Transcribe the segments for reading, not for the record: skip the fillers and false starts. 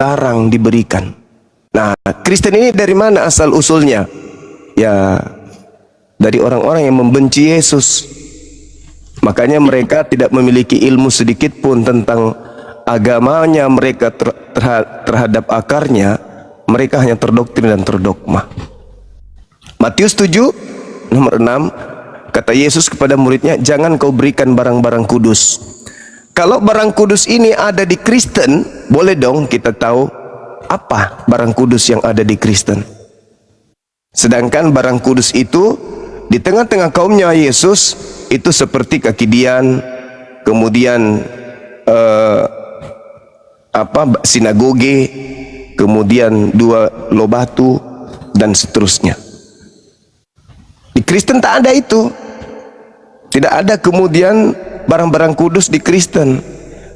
dilarang diberikan. Nah, Kristen ini dari mana asal usulnya? Ya, dari orang-orang yang membenci Yesus. Makanya mereka tidak memiliki ilmu sedikit pun tentang agamanya mereka terhadap akarnya. Mereka hanya terdoktrin dan terdogma. Matius 7 nomor 6, kata Yesus kepada muridnya, jangan kau berikan barang-barang kudus. Kalau barang kudus ini ada di Kristen, boleh dong kita tahu apa barang kudus yang ada di Kristen. Sedangkan barang kudus itu di tengah-tengah kaumnya Yesus itu seperti kaki dian, kemudian sinagoge, kemudian 2 loh batu, dan seterusnya. Di Kristen tak ada itu. Tidak ada kemudian barang-barang kudus di Kristen.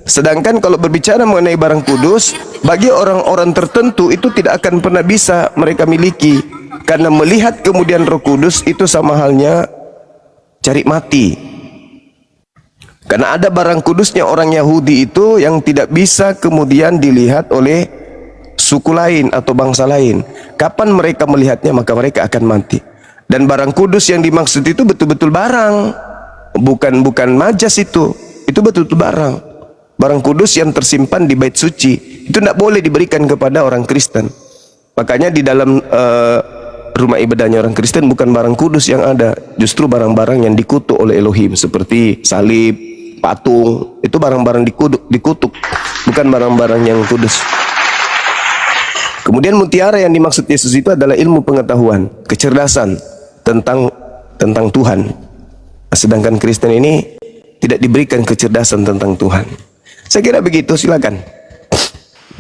Sedangkan kalau berbicara mengenai barang kudus, bagi orang-orang tertentu itu tidak akan pernah bisa mereka miliki, karena melihat kemudian Roh Kudus itu sama halnya cari mati. Karena ada barang kudusnya orang Yahudi itu yang tidak bisa kemudian dilihat oleh suku lain atau bangsa lain. Kapan mereka melihatnya, maka mereka akan mati. Dan barang kudus yang dimaksud itu betul-betul barang, bukan majas itu betul-betul barang. Barang kudus yang tersimpan di bait suci itu tidak boleh diberikan kepada orang Kristen. Makanya di dalam rumah ibadahnya orang Kristen bukan barang kudus yang ada, justru barang-barang yang dikutuk oleh Elohim seperti salib, patung. Itu barang-barang dikutuk, bukan barang-barang yang kudus. Kemudian mutiara yang dimaksud Yesus itu adalah ilmu pengetahuan, kecerdasan tentang Tuhan. Sedangkan Kristen ini tidak diberikan kecerdasan tentang Tuhan. Saya kira begitu, silakan.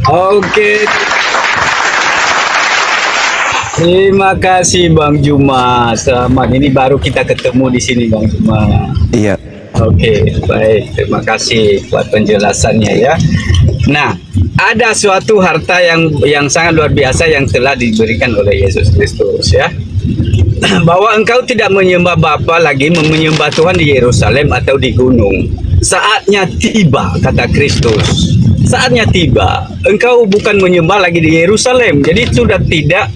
Oke. Terima kasih Bang Juma. Selamat, ini baru kita ketemu di sini Bang Juma. Iya. Oke, baik. Terima kasih buat penjelasannya ya. Nah, ada suatu harta yang sangat luar biasa yang telah diberikan oleh Yesus Kristus ya. Bahwa engkau tidak menyembah Bapa lagi, menyembah Tuhan di Yerusalem atau di gunung. Saatnya tiba, kata Kristus. Saatnya tiba. Engkau bukan menyembah lagi di Yerusalem. Jadi sudah tidak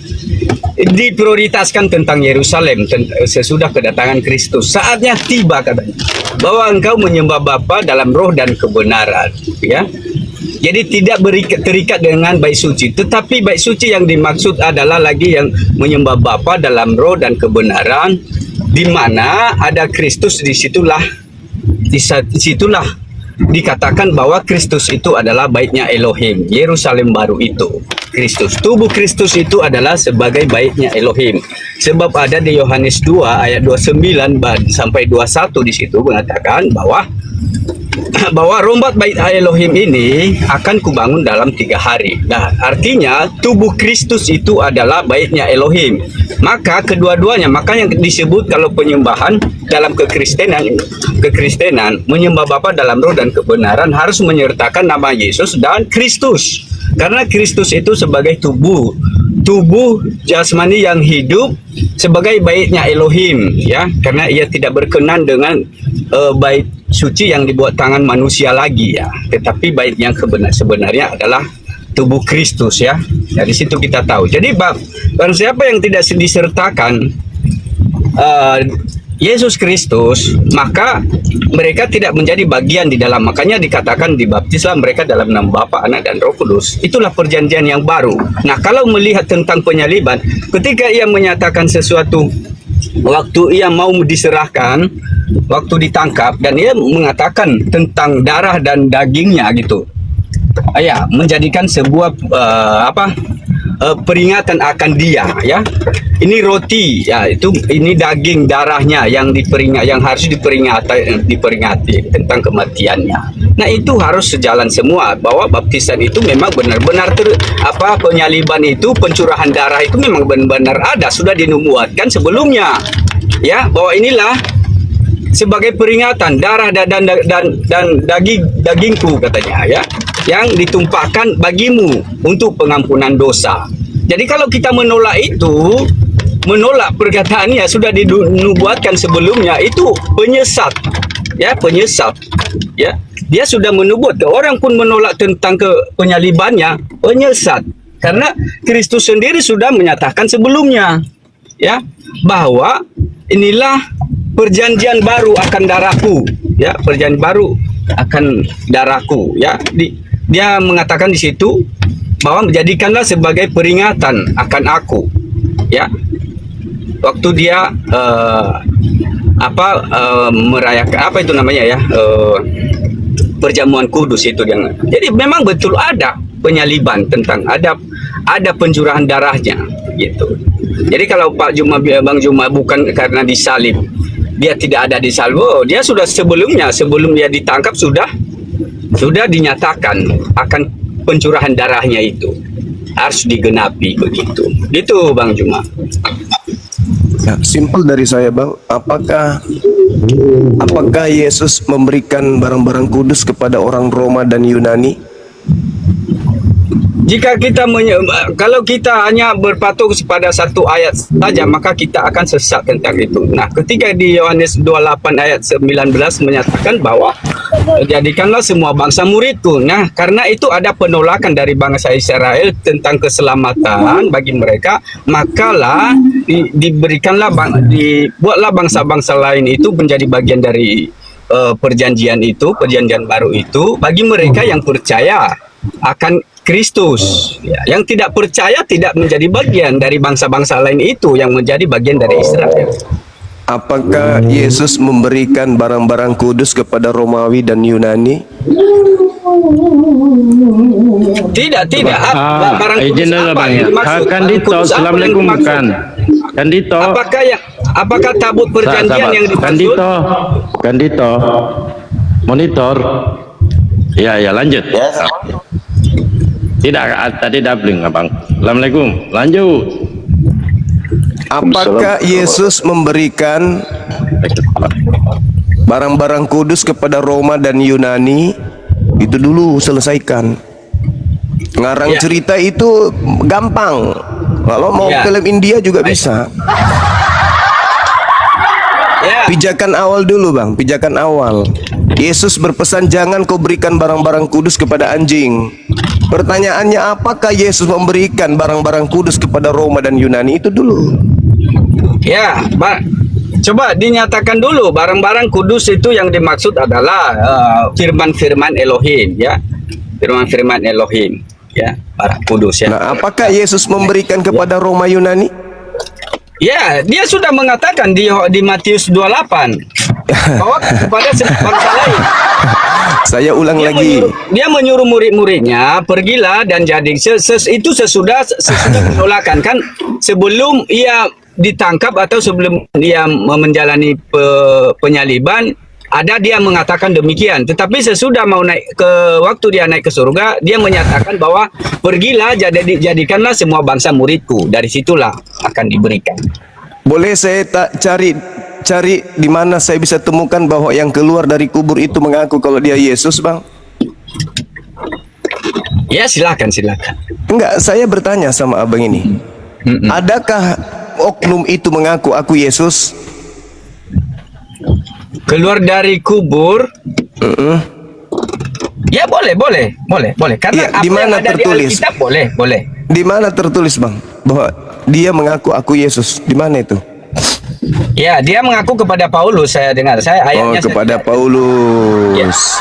diprioritaskan tentang Yerusalem sesudah kedatangan Kristus. Saatnya tiba, katanya, bahwa engkau menyembah Bapa dalam roh dan kebenaran, ya. Jadi tidak terikat dengan bait suci, tetapi bait suci yang dimaksud adalah lagi yang menyembah Bapa dalam roh dan kebenaran, di mana ada Kristus. Disitulah dikatakan bahwa Kristus itu adalah baitnya Elohim. Yerusalem baru itu Kristus. Tubuh Kristus itu adalah sebagai baitnya Elohim. Sebab ada di Yohanes 2 ayat 29 sampai 21 di situ mengatakan bahwa rombat bait Elohim ini akan kubangun dalam 3 hari. Nah, artinya tubuh Kristus itu adalah baitnya Elohim. Maka kedua-duanya, maka yang disebut kalau penyembahan dalam kekristenan menyembah Bapa dalam roh dan kebenaran harus menyertakan nama Yesus dan Kristus. Karena Kristus itu sebagai tubuh jasmani yang hidup sebagai baitnya Elohim, ya, karena ia tidak berkenan dengan bait suci yang dibuat tangan manusia lagi, ya, tetapi bait yang sebenarnya adalah tubuh Kristus, ya. Dari situ kita tahu. Jadi barang siapa yang tidak disertakan Yesus Kristus, maka mereka tidak menjadi bagian di dalam. Makanya dikatakan dibaptislah mereka dalam nama Bapa, Anak, dan Roh Kudus. Itulah perjanjian yang baru. Nah, kalau melihat tentang penyaliban, ketika ia menyatakan sesuatu waktu ia mau diserahkan, waktu ditangkap, dan ia mengatakan tentang darah dan dagingnya gitu, ya, menjadikan sebuah peringatan akan dia, ya. Ini roti, ya, ini daging darahnya yang harus diperingati tentang kematiannya. Nah, itu harus sejalan semua, bahwa baptisan itu memang benar-benar penyaliban itu, pencurahan darah itu memang benar-benar ada, sudah dinubuatkan sebelumnya, ya, bahwa inilah sebagai peringatan darah dan dagingku, katanya, ya, yang ditumpahkan bagimu untuk pengampunan dosa. Jadi kalau kita menolak itu, menolak perkataannya sudah dinubuatkan sebelumnya, itu penyesat. ya, penyesat, ya. Dia sudah menubuat. Orang pun menolak tentang penyalibannya, penyesat. Karena Kristus sendiri sudah menyatakan sebelumnya, ya, bahwa inilah perjanjian baru akan darahku, ya, perjanjian baru akan darahku, ya. Dia mengatakan di situ bahwa menjadikanlah sebagai peringatan akan aku, ya. Waktu dia merayakan apa itu namanya, ya, perjamuan kudus itu dia. Jadi memang betul ada penyaliban, tentang ada pencurahan darahnya gitu. Jadi kalau Bang Juma bukan karena disalib, dia tidak ada disalib, dia sudah sebelum dia ditangkap sudah dinyatakan akan pencurahan darahnya itu harus digenapi begitu. Gitu Bang Juma. Ya, simpel dari saya Bang, apakah Yesus memberikan barang-barang kudus kepada orang Roma dan Yunani? Jika kalau kita hanya berpatung pada satu ayat saja, maka kita akan sesat tentang itu. Nah, ketika di Yohanes 28 ayat 19 menyatakan bahwa jadikanlah semua bangsa muridku. Nah, karena itu ada penolakan dari bangsa Israel tentang keselamatan bagi mereka, makalah dibuatlah bangsa-bangsa lain itu menjadi bagian dari perjanjian baru itu bagi mereka yang percaya akan Kristus, ya. Yang tidak percaya tidak menjadi bagian dari bangsa-bangsa lain itu yang menjadi bagian dari Israel. Apakah Yesus memberikan barang-barang kudus kepada Romawi dan Yunani? Tidak. Barang kudus izin dulu apa Bang, yang ya. dimaksud? Kandito, assalamualaikum bukan. Kandito. Apakah tabut perjanjian yang dimaksud? Kandito. Monitor. Ya, lanjut. Yes. Tidak, tadi doubling Abang. Assalamualaikum. Lanjut. Apakah Yesus memberikan barang-barang kudus kepada Roma dan Yunani? Itu dulu selesaikan. Ngarang Ya. cerita itu gampang. Kalau mau Ya. film India juga bisa. Ya. Pijakan awal dulu Bang, pijakan awal. Yesus berpesan jangan kau berikan barang-barang kudus kepada anjing. Pertanyaannya, apakah Yesus memberikan barang-barang kudus kepada Roma dan Yunani? Itu dulu. Ya, coba dinyatakan dulu barang-barang kudus itu yang dimaksud adalah firman-firman Elohim, ya. Firman-firman Elohim, ya, barang kudus, ya. Nah, apakah Yesus memberikan kepada Roma Yunani? Ya, dia sudah mengatakan di Matius 28 bahwa kepada bangsa lain. Saya ulang lagi. Dia menyuruh murid-muridnya pergilah dan jadi itu sesudah penolakan kan, sebelum ia ditangkap atau sebelum dia menjalani penyaliban, ada dia mengatakan demikian. Tetapi sesudah mau waktu dia naik ke surga, dia menyatakan bahwa pergilah jadikanlah semua bangsa muridku. Dari situlah akan diberikan. Boleh saya cari di mana saya bisa temukan bahwa yang keluar dari kubur itu mengaku kalau dia Yesus, Bang? Ya, silakan. Enggak, saya bertanya sama abang ini. Adakah oknum itu mengaku aku Yesus? Keluar dari kubur? Ya, boleh. Karena Ya, di mana tertulis? Di Alkitab boleh. Di mana tertulis, Bang, bahwa dia mengaku aku Yesus? Di mana itu? Ya, dia mengaku kepada Paulus, saya dengar. Ayatnya kepada Paulus.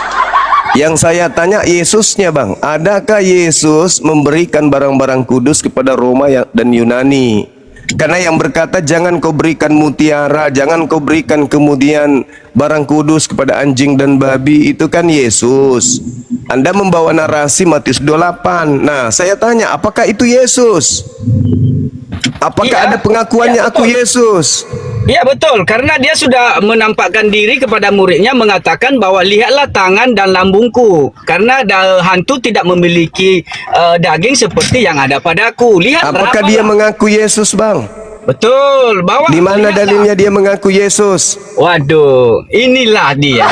Yang saya tanya Yesusnya, Bang. Adakah Yesus memberikan barang-barang kudus kepada Roma dan Yunani? Karena yang berkata jangan kau berikan mutiara, jangan kau berikan kemudian barang kudus kepada anjing dan babi, itu kan Yesus. Anda membawa narasi Matius 28. Nah, saya tanya, apakah itu Yesus? Apakah ada pengakuannya aku Yesus? Iya, betul, karena dia sudah menampakkan diri kepada muridnya mengatakan bahwa lihatlah tangan dan lambungku, karena hantu tidak memiliki daging seperti yang ada padaku. Lihat. Apakah dia mengaku Yesus, Bang? Betul, bahwa di mana dalilnya dia mengaku Yesus? Waduh, inilah dia.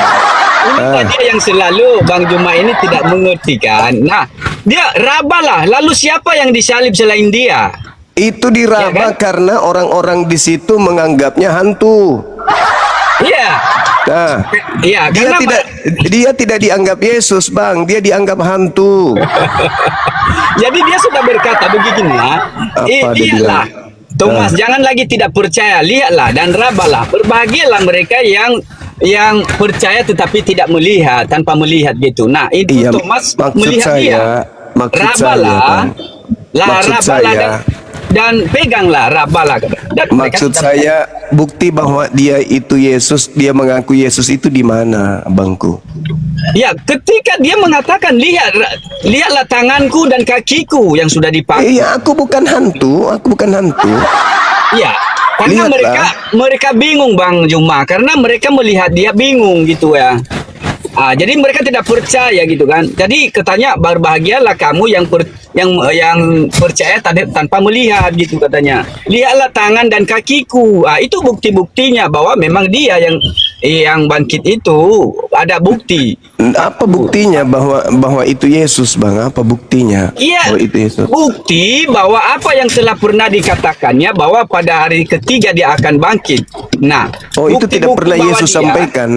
Inilah dia yang selalu Bang Juma ini tidak mengerti kan. Nah, dia rabalah, lalu siapa yang disalib selain dia? Itu diraba ya kan? Karena orang-orang di situ menganggapnya hantu. Iya. Nah, Iya, karena dia tidak dianggap Yesus, Bang. Dia dianggap hantu. jadi dia sudah berkata beginilah, Apa dia lihatlah bilang? Thomas, jangan lagi tidak percaya, lihatlah dan rabalah. Berbahagialah mereka yang percaya tetapi tidak melihat, tanpa melihat gitu. Nah, itu Iya, Thomas maksud melihat saya, dia. maksud saya, Rabalah, Bang. Maksud rabalah saya, dan peganglah, rabalah. Dan mereka maksud sudah- saya bukti bahwa dia itu Yesus, dia mengaku Yesus itu di mana, Bangku? ya, ketika dia mengatakan lihatlah tanganku dan kakiku yang sudah dipakai. Iya, aku bukan hantu, Iya, karena Lihatlah. mereka bingung Bang Juma, karena mereka melihat dia bingung gitu ya. Jadi mereka tidak percaya gitu kan. Jadi katanya berbahagialah kamu yang percaya tanpa melihat gitu katanya. Lihatlah tangan dan kakiku. Itu bukti-buktinya bahwa memang dia yang bangkit itu, ada bukti. Apa buktinya bahwa itu Yesus, Bang? Apa buktinya? Iya, Bahwa itu Yesus. bukti bahwa apa yang telah pernah dikatakannya bahwa pada hari ketiga dia akan bangkit. Nah, Oh, itu bukti-bukti tidak pernah bahwa Yesus dia- sampaikan.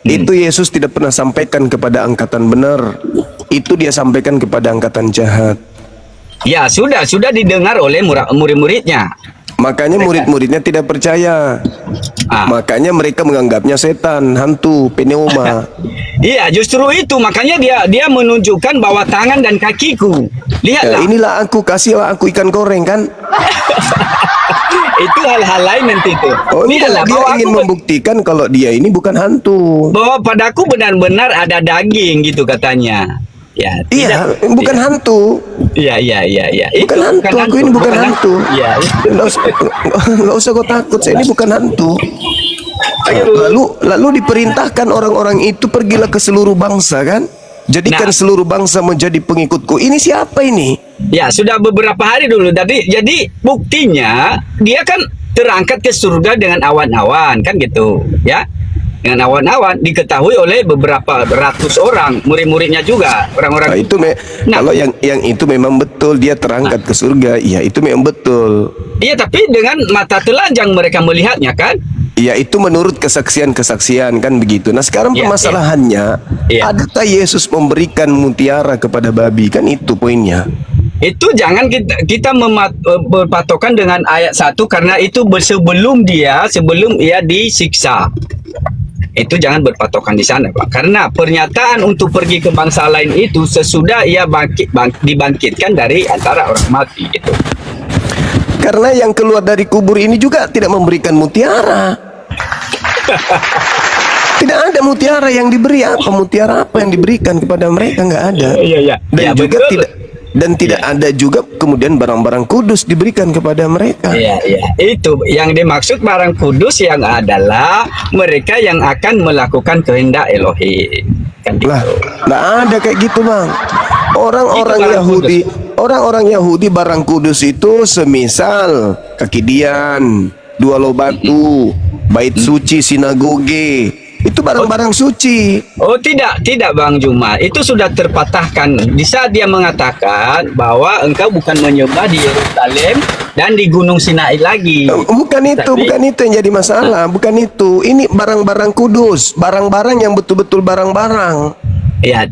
Itu Yesus tidak pernah sampaikan kepada angkatan benar. Itu dia sampaikan kepada angkatan jahat. Ya, sudah didengar oleh murid-muridnya. Makanya murid-muridnya tidak percaya. Ah. Makanya mereka menganggapnya setan, hantu, pneuma. Iya, justru itu makanya dia menunjukkan bahwa tangan dan kakiku. Ya, Lihatlah, inilah aku, kasihlah aku ikan goreng kan? itu hal-hal lain nanti itu. Oh, dia Lihatlah bahwa ingin aku membuktikan kalau dia ini bukan hantu. bahwa padaku benar-benar ada daging gitu katanya. Ya, Iya, tidak. bukan hantu. Iya. Bukan hantu, aku ini bukan hantu. Iya. Nggak usah kau takut, saya ini bukan hantu. Lalu diperintahkan orang-orang itu pergilah ke seluruh bangsa kan? Jadikan Nah. seluruh bangsa menjadi pengikutku. Ini siapa ini? Ya, sudah beberapa hari dulu tadi. Jadi buktinya dia kan terangkat ke surga dengan awan-awan kan gitu, ya. Dengan awan-awan diketahui oleh beberapa ratus orang, murid-muridnya juga, Nah, orang-orang. itu Nah. kalau yang itu memang betul dia terangkat ke surga. Iya, itu memang betul. Iya, tapi dengan mata telanjang mereka melihatnya kan? Ya, itu menurut kesaksian-kesaksian kan begitu. Nah, sekarang Iya, permasalahannya, iya. adakah Yesus memberikan mutiara kepada babi? Kan itu poinnya. Itu jangan kita berpatokan dengan ayat 1 karena itu sebelum ia disiksa. Itu jangan berpatokan di sana, Pak. Karena pernyataan untuk pergi ke bangsa lain itu sesudah ia dibangkitkan dari antara orang mati gitu. Karena yang keluar dari kubur ini juga tidak memberikan mutiara. Tidak ada mutiara yang diberi. Mutiara apa yang diberikan kepada mereka? Nggak ada. Iya. Dan Ya, juga betul. tidak ada juga kemudian barang-barang kudus diberikan kepada mereka. Iya. Itu yang dimaksud barang kudus yang adalah mereka yang akan melakukan kehendak Elohim. Kan gitu. Lah, nggak ada kayak gitu, Bang. Orang-orang Itu barang Yahudi, orang-orang Yahudi barang kudus itu semisal kaki dian, dua loh batu, bait suci, sinagoge. Itu barang-barang suci. Oh tidak Bang Juma, itu sudah terpatahkan di saat dia mengatakan bahwa engkau bukan menyembah di Yerusalem dan di Gunung Sinai lagi. Bukan itu, Tapi- bukan itu yang jadi masalah, bukan itu. Ini barang-barang kudus, barang-barang yang betul-betul barang-barang.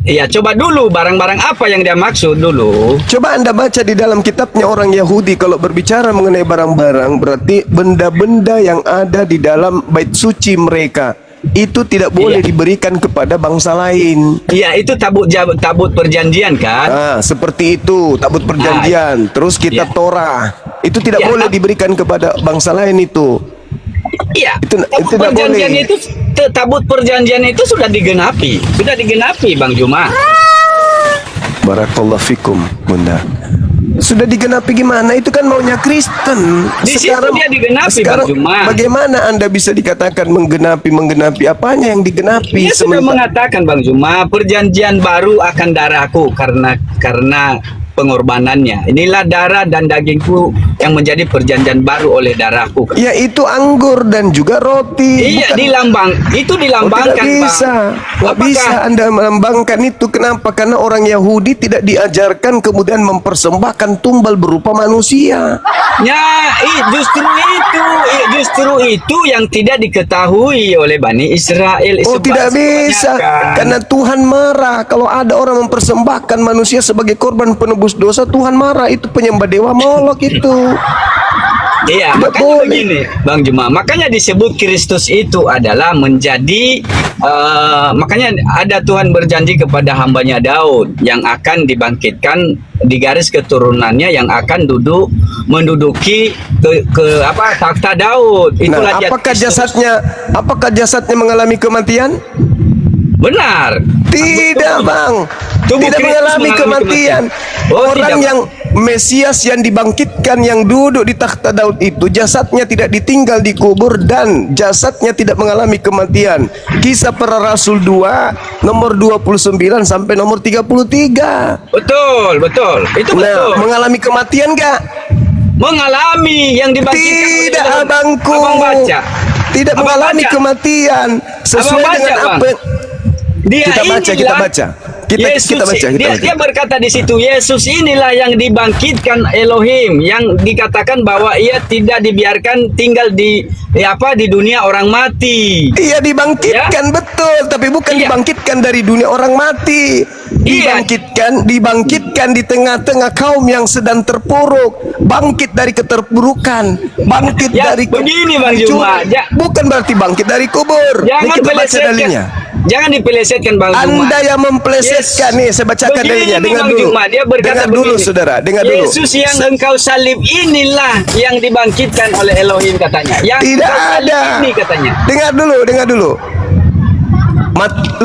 Ya, coba dulu barang-barang apa yang dia maksud dulu. Coba Anda baca di dalam kitabnya orang Yahudi, kalau berbicara mengenai barang-barang berarti benda-benda yang ada di dalam bait suci mereka itu tidak boleh Iya. diberikan kepada bangsa lain. Ya, itu tabut perjanjian kan? Seperti itu, tabut perjanjian, terus kitab Iya. Torah. Itu tidak Iya. boleh diberikan kepada bangsa lain itu. Iya. Itu Tabut tidak perjanjian boleh. itu tabut perjanjian itu sudah digenapi Bang Juma. Barakallahu fikum, Bunda. Sudah digenapi gimana? Itu kan maunya Kristen. Di situ dia digenapi, sekarang Bang Juma. bagaimana Anda bisa dikatakan menggenapi apanya yang digenapi? Dia sudah mengatakan Bang Juma, perjanjian baru akan darahku karena pengorbanannya. Inilah darah dan dagingku yang menjadi perjanjian baru oleh darahku. Yaitu anggur dan juga roti. Iya, itu Oh, dilambangkan, tidak bisa. Tidak bisa Anda melambangkan itu. Kenapa? Karena orang Yahudi tidak diajarkan kemudian mempersembahkan tumbal berupa manusia. Ya, justru itu yang tidak diketahui oleh Bani Israel. Oh, tidak bisa. Karena Tuhan marah kalau ada orang mempersembahkan manusia sebagai korban penebus dosa. Tuhan marah. Itu penyembah dewa Molok itu. Iya, Tidak makanya boleh. begini, Bang Juma. Makanya disebut Kristus itu adalah menjadi, makanya ada Tuhan berjanji kepada hambanya Daud yang akan dibangkitkan di garis keturunannya yang akan menduduki takhta Daud. Itulah Nah, apakah Kristus. apakah jasadnya mengalami kematian? Benar. Tidak, Bang. Tubuh Tidak Kristus mengalami kematian. Oh, Orang tidak. yang Mesias yang dibangkitkan yang duduk di takhta Daud itu jasadnya tidak ditinggal di kubur dan jasadnya tidak mengalami kematian. Kisah Para Rasul 2 nomor 29 sampai nomor 33. Betul. Itu Nah, betul. mengalami kematian enggak? Mengalami yang dibangkitkan oleh Tidak, Daud. abangku. Abang baca. Tidak Abang mengalami baca. kematian sesuai Abang baca, dengan Bang. apa Dia Kita baca. Kita baca. Dia berkata di situ, Yesus inilah yang dibangkitkan Elohim, yang dikatakan bahwa ia tidak dibiarkan tinggal di dunia orang mati. Iya, dibangkitkan, betul, tapi bukan Iya. dibangkitkan dari dunia orang mati. Iya. Dibangkitkan di tengah-tengah kaum yang sedang terpuruk, bangkit dari keterpurukan, bangkit Ya, dari begini, Bang Juma. bukan berarti bangkit dari kubur. Ini Jangan kita baca pelesetkan. dalilnya. Jangan dipelesetkan, Bang Juma. Anda yang memplesetkan nih, saya bacakan Begini, dalilnya. Dengar Bang dulu. Juma, dia berkata Dengar dulu, begini. saudara. Dengar dulu. Yesus yang engkau salib inilah yang dibangkitkan oleh Elohim katanya. Yang Tidak engkau salib ada. ini katanya. Dengar dulu.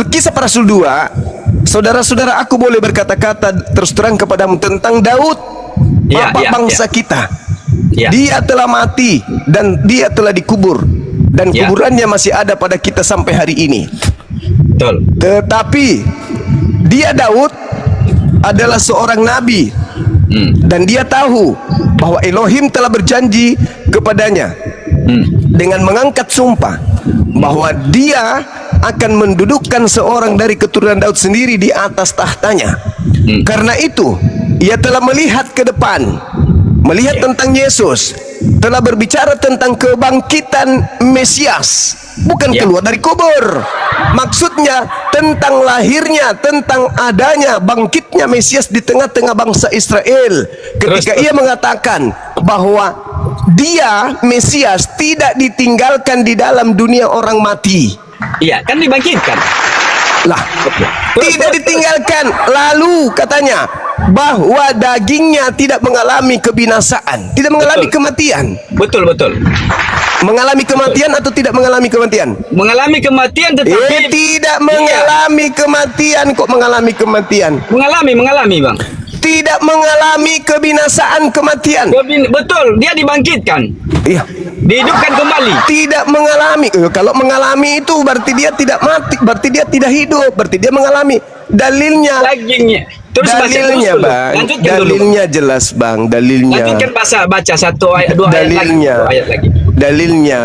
Kisah Para Rasul 2. Saudara-saudara, aku boleh berkata-kata terus terang kepadamu tentang Daud, bapak bangsa kita. Ya. Dia telah mati dan dia telah dikubur dan Ya. kuburannya masih ada pada kita sampai hari ini. Betul. Tetapi dia Daud adalah seorang nabi dan dia tahu bahwa Elohim telah berjanji kepadanya dengan mengangkat sumpah bahwa dia akan mendudukkan seorang dari keturunan Daud sendiri di atas tahtanya. Karena itu ia telah melihat ke depan, melihat tentang Yesus, telah berbicara tentang kebangkitan Mesias, bukan keluar dari kubur. Maksudnya tentang lahirnya, tentang adanya bangkitnya Mesias di tengah-tengah bangsa Israel. Ketika ia mengatakan bahwa dia Mesias tidak ditinggalkan di dalam dunia orang mati. Iya, kan dibangkitkan. Lah, tidak ditinggalkan. Lalu katanya bahwa dagingnya tidak mengalami kebinasaan, tidak mengalami Betul. kematian. Betul. Mengalami kematian atau tidak mengalami kematian? Mengalami kematian tetapi Tidak Iya. mengalami kematian. Kok mengalami kematian? mengalami, Bang. Tidak mengalami kebinasaan kematian. Betul, dia dibangkitkan. Iya. Dihidupkan kembali. Tidak mengalami. Kalau mengalami itu berarti dia tidak mati, berarti dia tidak hidup, berarti dia mengalami. Dalilnya, Dagingnya. Terus baca dalilnya, dulu. Bang. Lanjutkan dulu. Dalilnya jelas, Bang. Dalilnya. Lanjutkan baca 1 ayat 2 ayat lagi. Dalilnya. 2 ayat lagi. Dalilnya.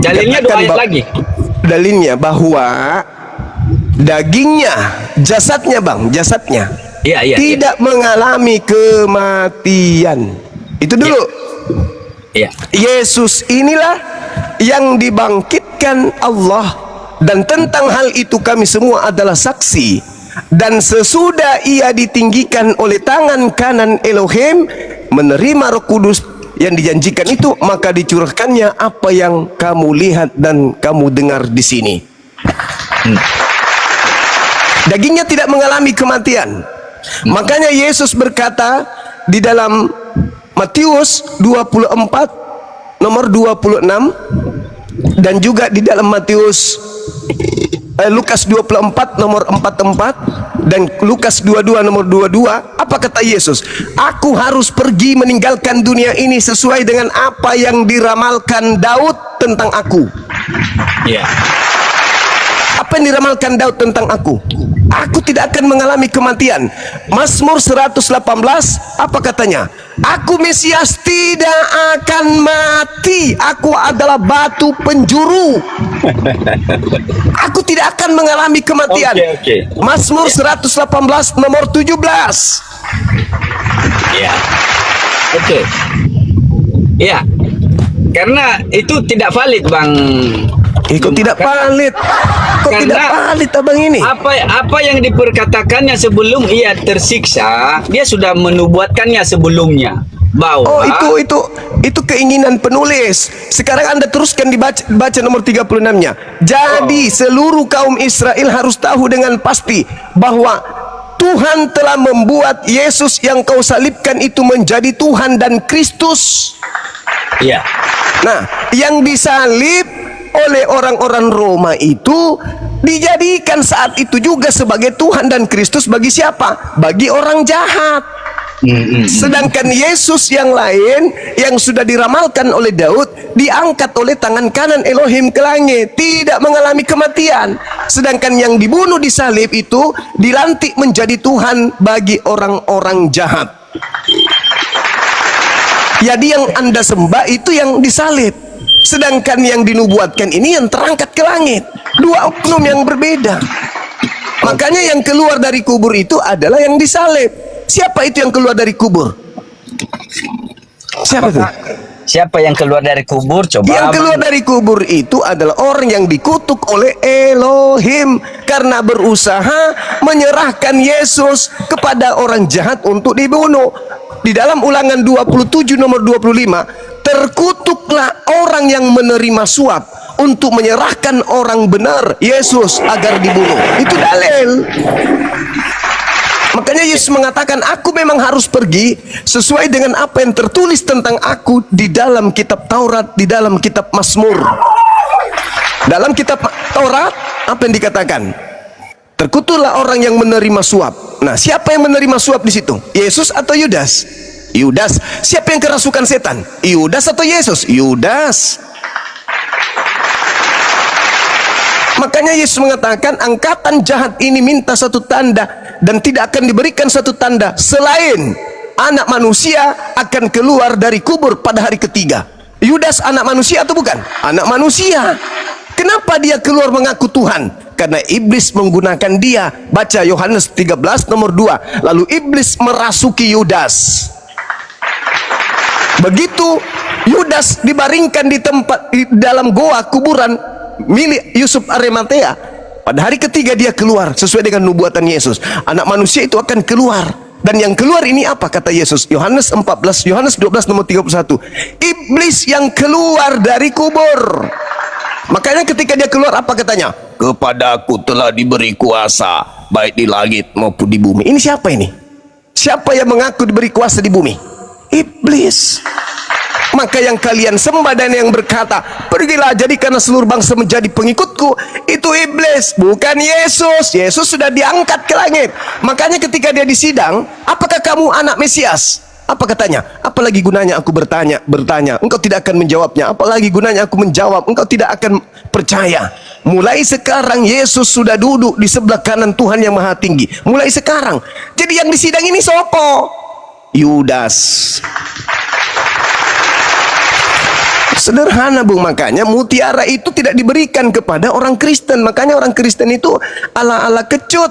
Dalilnya 2 Dikatakan ayat lagi. Dalilnya bahwa dagingnya, jasadnya, Bang, jasadnya Iya. tidak mengalami kematian. Itu dulu. Iya. Yesus inilah yang dibangkitkan Allah, dan tentang hal itu kami semua adalah saksi. Dan sesudah ia ditinggikan oleh tangan kanan Elohim, menerima Roh Kudus yang dijanjikan itu, maka dicurahkannya apa yang kamu lihat dan kamu dengar di sini. Dagingnya tidak mengalami kematian. Makanya Yesus berkata di dalam Matius 24 nomor 26 dan juga di dalam Lukas 24 nomor 44 dan Lukas 22 nomor 22, apa kata Yesus? Aku harus pergi meninggalkan dunia ini sesuai dengan apa yang diramalkan Daud tentang aku. Iya. Apa yang diramalkan Daud tentang aku? Aku tidak akan mengalami kematian. Mazmur 118, apa katanya? Aku Mesias tidak akan mati. Aku adalah batu penjuru. Aku tidak akan mengalami kematian. Oke. Mazmur 118 nomor 17. Ya. Oke. Ya. Karena itu tidak valid, Bang. Kok tidak valid? Kok tidak Karena valid abang ini? apa yang diperkatakannya sebelum ia tersiksa, dia sudah menubuatkannya sebelumnya bahwa Oh, itu keinginan penulis. Sekarang Anda teruskan baca nomor 36-nya. Jadi seluruh kaum Israel harus tahu dengan pasti bahwa Tuhan telah membuat Yesus yang kau salibkan itu menjadi Tuhan dan Kristus. ya. Nah, yang disalib oleh orang-orang Roma itu dijadikan saat itu juga sebagai Tuhan dan Kristus bagi siapa? Bagi orang jahat. Sedangkan Yesus yang lain yang sudah diramalkan oleh Daud diangkat oleh tangan kanan Elohim ke langit, tidak mengalami kematian. Sedangkan yang dibunuh di salib itu dilantik menjadi Tuhan bagi orang-orang jahat. Jadi yang Anda sembah itu yang disalib, sedangkan yang dinubuatkan ini yang terangkat ke langit. Dua oknum yang berbeda. Makanya yang keluar dari kubur itu adalah yang disalib. Siapa itu yang keluar dari kubur? Siapa itu? Siapa yang keluar dari kubur? Coba. Yang keluar dari kubur itu adalah orang yang dikutuk oleh Elohim karena berusaha menyerahkan Yesus kepada orang jahat untuk dibunuh. Di dalam Ulangan 27 nomor 25, terkutuklah orang yang menerima suap untuk menyerahkan orang benar Yesus agar dibunuh. Itu dalil. Makanya Yesus mengatakan, aku memang harus pergi sesuai dengan apa yang tertulis tentang aku di dalam kitab Taurat, di dalam kitab Mazmur. Dalam kitab Taurat, apa yang dikatakan? Terkutuklah orang yang menerima suap. Nah, siapa yang menerima suap di situ? Yesus atau Yudas? Yudas. Siapa yang kerasukan setan? Yudas atau Yesus? Yudas. Makanya Yesus mengatakan, angkatan jahat ini minta satu tanda dan tidak akan diberikan satu tanda selain anak manusia akan keluar dari kubur pada hari ketiga. Yudas anak manusia atau bukan? Anak manusia. Kenapa dia keluar mengaku Tuhan? Karena iblis menggunakan dia. Baca Yohanes 13 nomor 2. Lalu iblis merasuki Yudas. Begitu Yudas dibaringkan di tempat di dalam goa kuburan milik Yusuf Arimatea, pada hari ketiga dia keluar sesuai dengan nubuatan Yesus. Anak manusia itu akan keluar. Dan yang keluar ini apa kata Yesus? Yohanes 12 nomor 31. Iblis yang keluar dari kubur. Makanya ketika dia keluar apa katanya? Kepadaku telah diberi kuasa baik di langit maupun di bumi. Ini siapa ini? Siapa yang mengaku diberi kuasa di bumi? Iblis. Maka yang kalian sembah dan yang berkata, pergilah jadikanlah seluruh bangsa menjadi pengikutku, itu iblis, bukan Yesus. Yesus sudah diangkat ke langit. Makanya ketika dia disidang, apakah kamu anak Mesias? Apa katanya? Apalagi gunanya aku bertanya, engkau tidak akan menjawabnya. Apalagi gunanya aku menjawab, engkau tidak akan percaya. Mulai sekarang Yesus sudah duduk di sebelah kanan Tuhan yang Maha Tinggi. Mulai sekarang. Jadi yang disidang ini sopo? Yudas. Sederhana Bung, makanya mutiara itu tidak diberikan kepada orang Kristen. Makanya orang Kristen itu ala-ala kecut.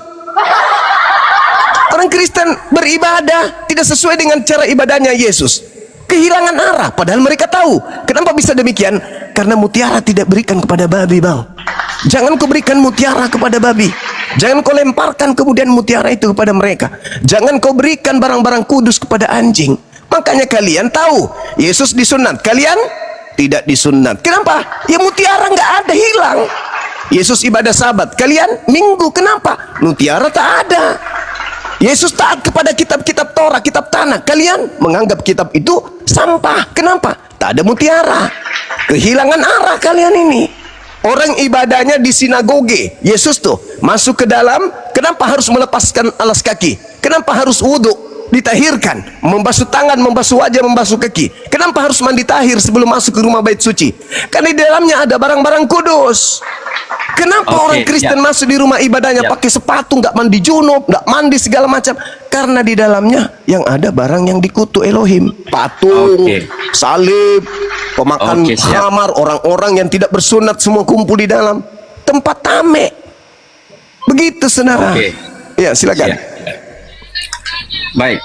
Orang Kristen beribadah tidak sesuai dengan cara ibadahnya Yesus. Kehilangan arah, padahal mereka tahu. Kenapa bisa demikian? Karena mutiara tidak berikan kepada babi, Bang. Jangan kau berikan mutiara kepada babi. Jangan kau lemparkan kemudian mutiara itu kepada mereka. Jangan kau berikan barang-barang kudus kepada anjing. Makanya kalian tahu, Yesus disunat, kalian tidak disunat. Kenapa? Ya mutiara nggak ada, hilang. Yesus ibadah sabat, kalian minggu, kenapa? Mutiara tak ada. Yesus taat kepada kitab-kitab Torah, kitab tanah, kalian menganggap kitab itu sampah. Kenapa? Tak ada mutiara. Kehilangan arah kalian ini. Orang ibadahnya di sinagoge. Yesus tuh masuk ke dalam, kenapa harus melepaskan alas kaki? Kenapa harus wudhu? ditahirkan, membasuh tangan, membasuh wajah, membasuh kaki. Kenapa harus mandi tahir sebelum masuk ke rumah bait suci? Karena di dalamnya ada barang-barang kudus. Kenapa Oke, orang Kristen ya. masuk di rumah ibadahnya Ya. pakai sepatu, nggak mandi junub, nggak mandi segala macam? Karena di dalamnya yang ada barang yang dikutuk Elohim, patung, Oke. salib, pemakan Oke, siap. khamar, orang-orang yang tidak bersunat semua kumpul di dalam tempat tame. Begitu, saudara. Oke. Ya, silakan. Ya. Baik.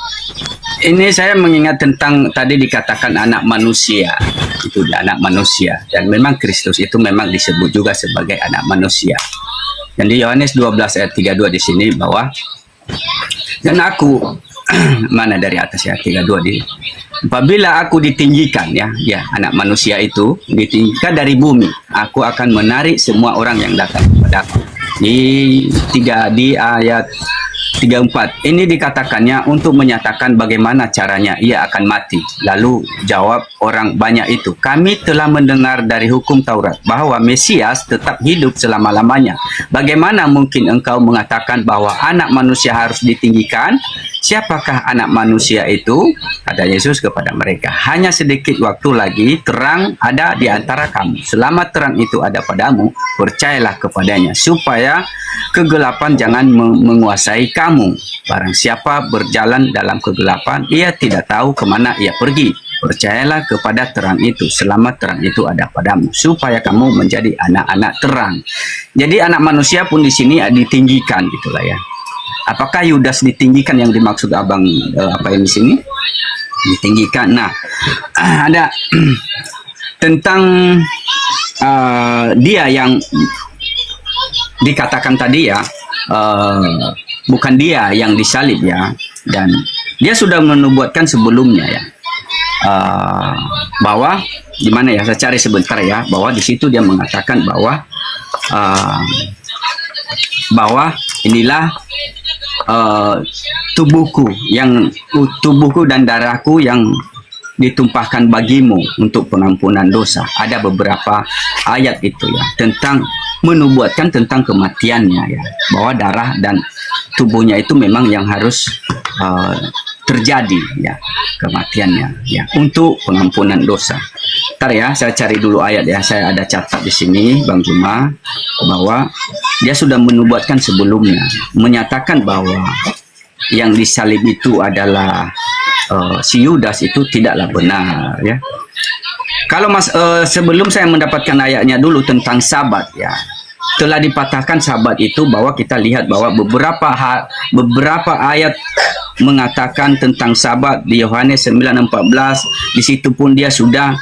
Ini saya mengingat tentang tadi dikatakan anak manusia. Itu dia, anak manusia. Dan memang Kristus itu memang disebut juga sebagai anak manusia. Dan di Yohanes 12 ayat 32 di sini bahwa dan aku mana dari atas ya 32 di apabila aku ditinggikan ya anak manusia itu ditinggikan dari bumi, aku akan menarik semua orang yang datang kepadaku. Di ayat 34 ini dikatakannya untuk menyatakan bagaimana caranya ia akan mati. Lalu jawab orang banyak itu, kami telah mendengar dari hukum Taurat bahwa Mesias tetap hidup selama-lamanya. Bagaimana mungkin engkau mengatakan bahwa anak manusia harus ditinggikan? Siapakah anak manusia itu? Kata Yesus kepada mereka, hanya sedikit waktu lagi terang ada di antara kamu. Selama terang itu ada padamu, percayalah kepadanya, supaya kegelapan jangan menguasai kamu. Barang siapa berjalan dalam kegelapan, ia tidak tahu kemana ia pergi. Percayalah kepada terang itu, selama terang itu ada padamu, supaya kamu menjadi anak-anak terang. Jadi anak manusia pun di sini ditinggikan, gitulah ya. Apakah Yudas ditinggikan yang dimaksud abang apa yang di sini? Ditinggikan. Nah, ada tentang dia yang dikatakan tadi ya, bukan dia yang disalib ya, dan dia sudah menubuatkan sebelumnya ya, bahwa di mana ya, saya cari sebentar ya, bahwa di situ dia mengatakan bahwa inilah tubuhku dan darahku yang ditumpahkan bagimu untuk pengampunan dosa. Ada beberapa ayat itu ya tentang menubuatkan tentang kematiannya ya, bahwa darah dan tubuhnya itu memang yang harus terjadi ya, kematiannya ya untuk pengampunan dosa. Ntar ya, saya cari dulu ayat ya, saya ada catat di sini Bang Juma, bahwa dia sudah menubuatkan sebelumnya, menyatakan bahwa yang disalib itu adalah si Yudas, itu tidaklah benar ya. Kalau sebelum saya mendapatkan ayatnya dulu tentang Sabat ya, telah dipatahkan Sabat itu, bahwa kita lihat bahwa beberapa ayat mengatakan tentang Sabat di Yohanes 9:14. Di situ pun dia sudah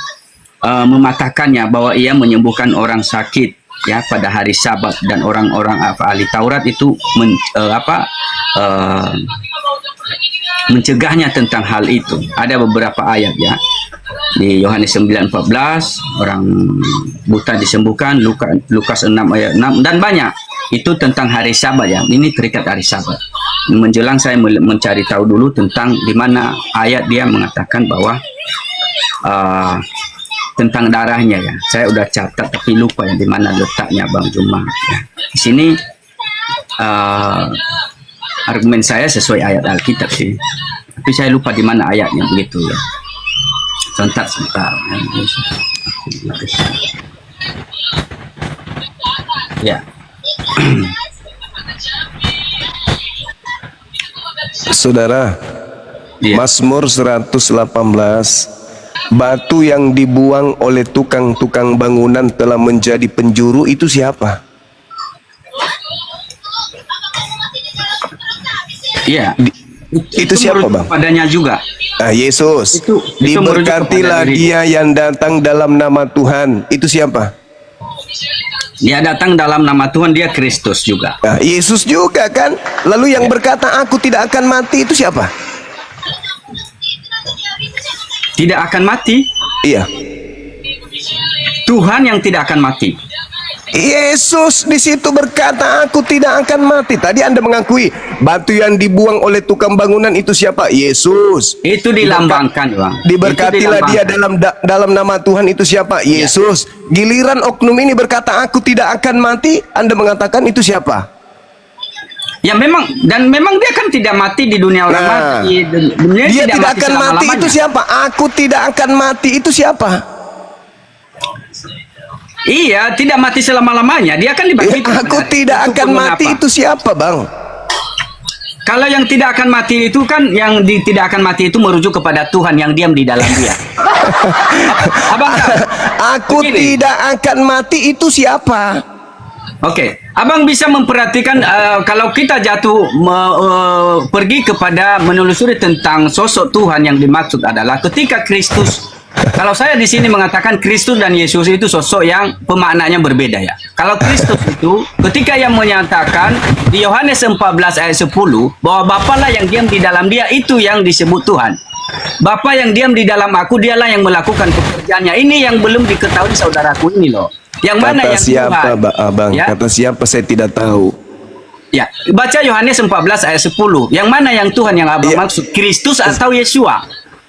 mematahkannya, bahwa ia menyembuhkan orang sakit ya pada hari Sabat, dan orang-orang ahli Taurat itu mencegahnya tentang hal itu. Ada beberapa ayat ya di Yohanes 9:14, orang buta disembuhkan, Lukas 6 ayat 6, dan banyak itu tentang hari Sabat ya. Ini terikat hari Sabat. Menjelang saya mencari tahu dulu tentang di mana ayat dia mengatakan bahwa tentang darahnya ya. Saya udah catat tapi lupa ya di mana letaknya Bang Juma ya. Di sini argumen saya sesuai ayat Alkitab sih, tapi saya lupa di mana ayatnya begitu ya. Sebentar. Ya. Saudara, Ya. Mazmur 118, batu yang dibuang oleh tukang-tukang bangunan telah menjadi penjuru, itu siapa? Iya. Itu siapa, merujuk Bang? Padanya juga. Yesus. Itu Diberkatilah merujuk kepada diri. dia yang datang dalam nama Tuhan. Itu siapa? Dia datang dalam nama Tuhan, dia Kristus juga. Nah, Yesus juga kan. Lalu yang berkata aku tidak akan mati, itu siapa? Tidak akan mati. Iya, Tuhan yang tidak akan mati. Yesus di situ berkata aku tidak akan mati. Tadi Anda mengakui batu yang dibuang oleh tukang bangunan itu siapa? Yesus. Itu dilambangkan, Bang. Diberkatilah Itu dia dilambangkan. dalam nama Tuhan, itu siapa? Yesus. Giliran oknum ini berkata aku tidak akan mati, Anda mengatakan itu siapa? Ya memang, dan memang dia kan tidak mati di dunia orang Nah, mati. dia tidak akan mati selama-lamanya. itu siapa? Aku tidak akan mati itu siapa? Iya, tidak mati selama-lamanya. Dia kan dibangkitkan. Aku tidak Itu akan pun mati mengapa? itu siapa, Bang? Kalau yang tidak akan mati itu kan, tidak akan mati itu merujuk kepada Tuhan yang diam di dalam dia. Abang, Aku begini. tidak akan mati itu siapa? Oke, abang bisa memperhatikan kalau kita jatuh pergi kepada menelusuri tentang sosok Tuhan yang dimaksud adalah ketika Kristus. Kalau saya di sini mengatakan Kristus dan Yesus itu sosok yang pemaknanya berbeda ya. Kalau Kristus itu ketika yang menyatakan di Yohanes 14 ayat 10 bahwa Bapalah yang diam di dalam dia itu yang disebut Tuhan. Bapa yang diam di dalam aku dialah yang melakukan pekerjaannya. Ini yang belum diketahui saudaraku ini loh. Yang mana Kata yang siapa, Tuhan? Abang? Ya? Kata siapa saya tidak tahu. Ya, baca Yohanes 14 ayat 10. Yang mana yang Tuhan yang abang Ya. maksud? Kristus atau Yesua?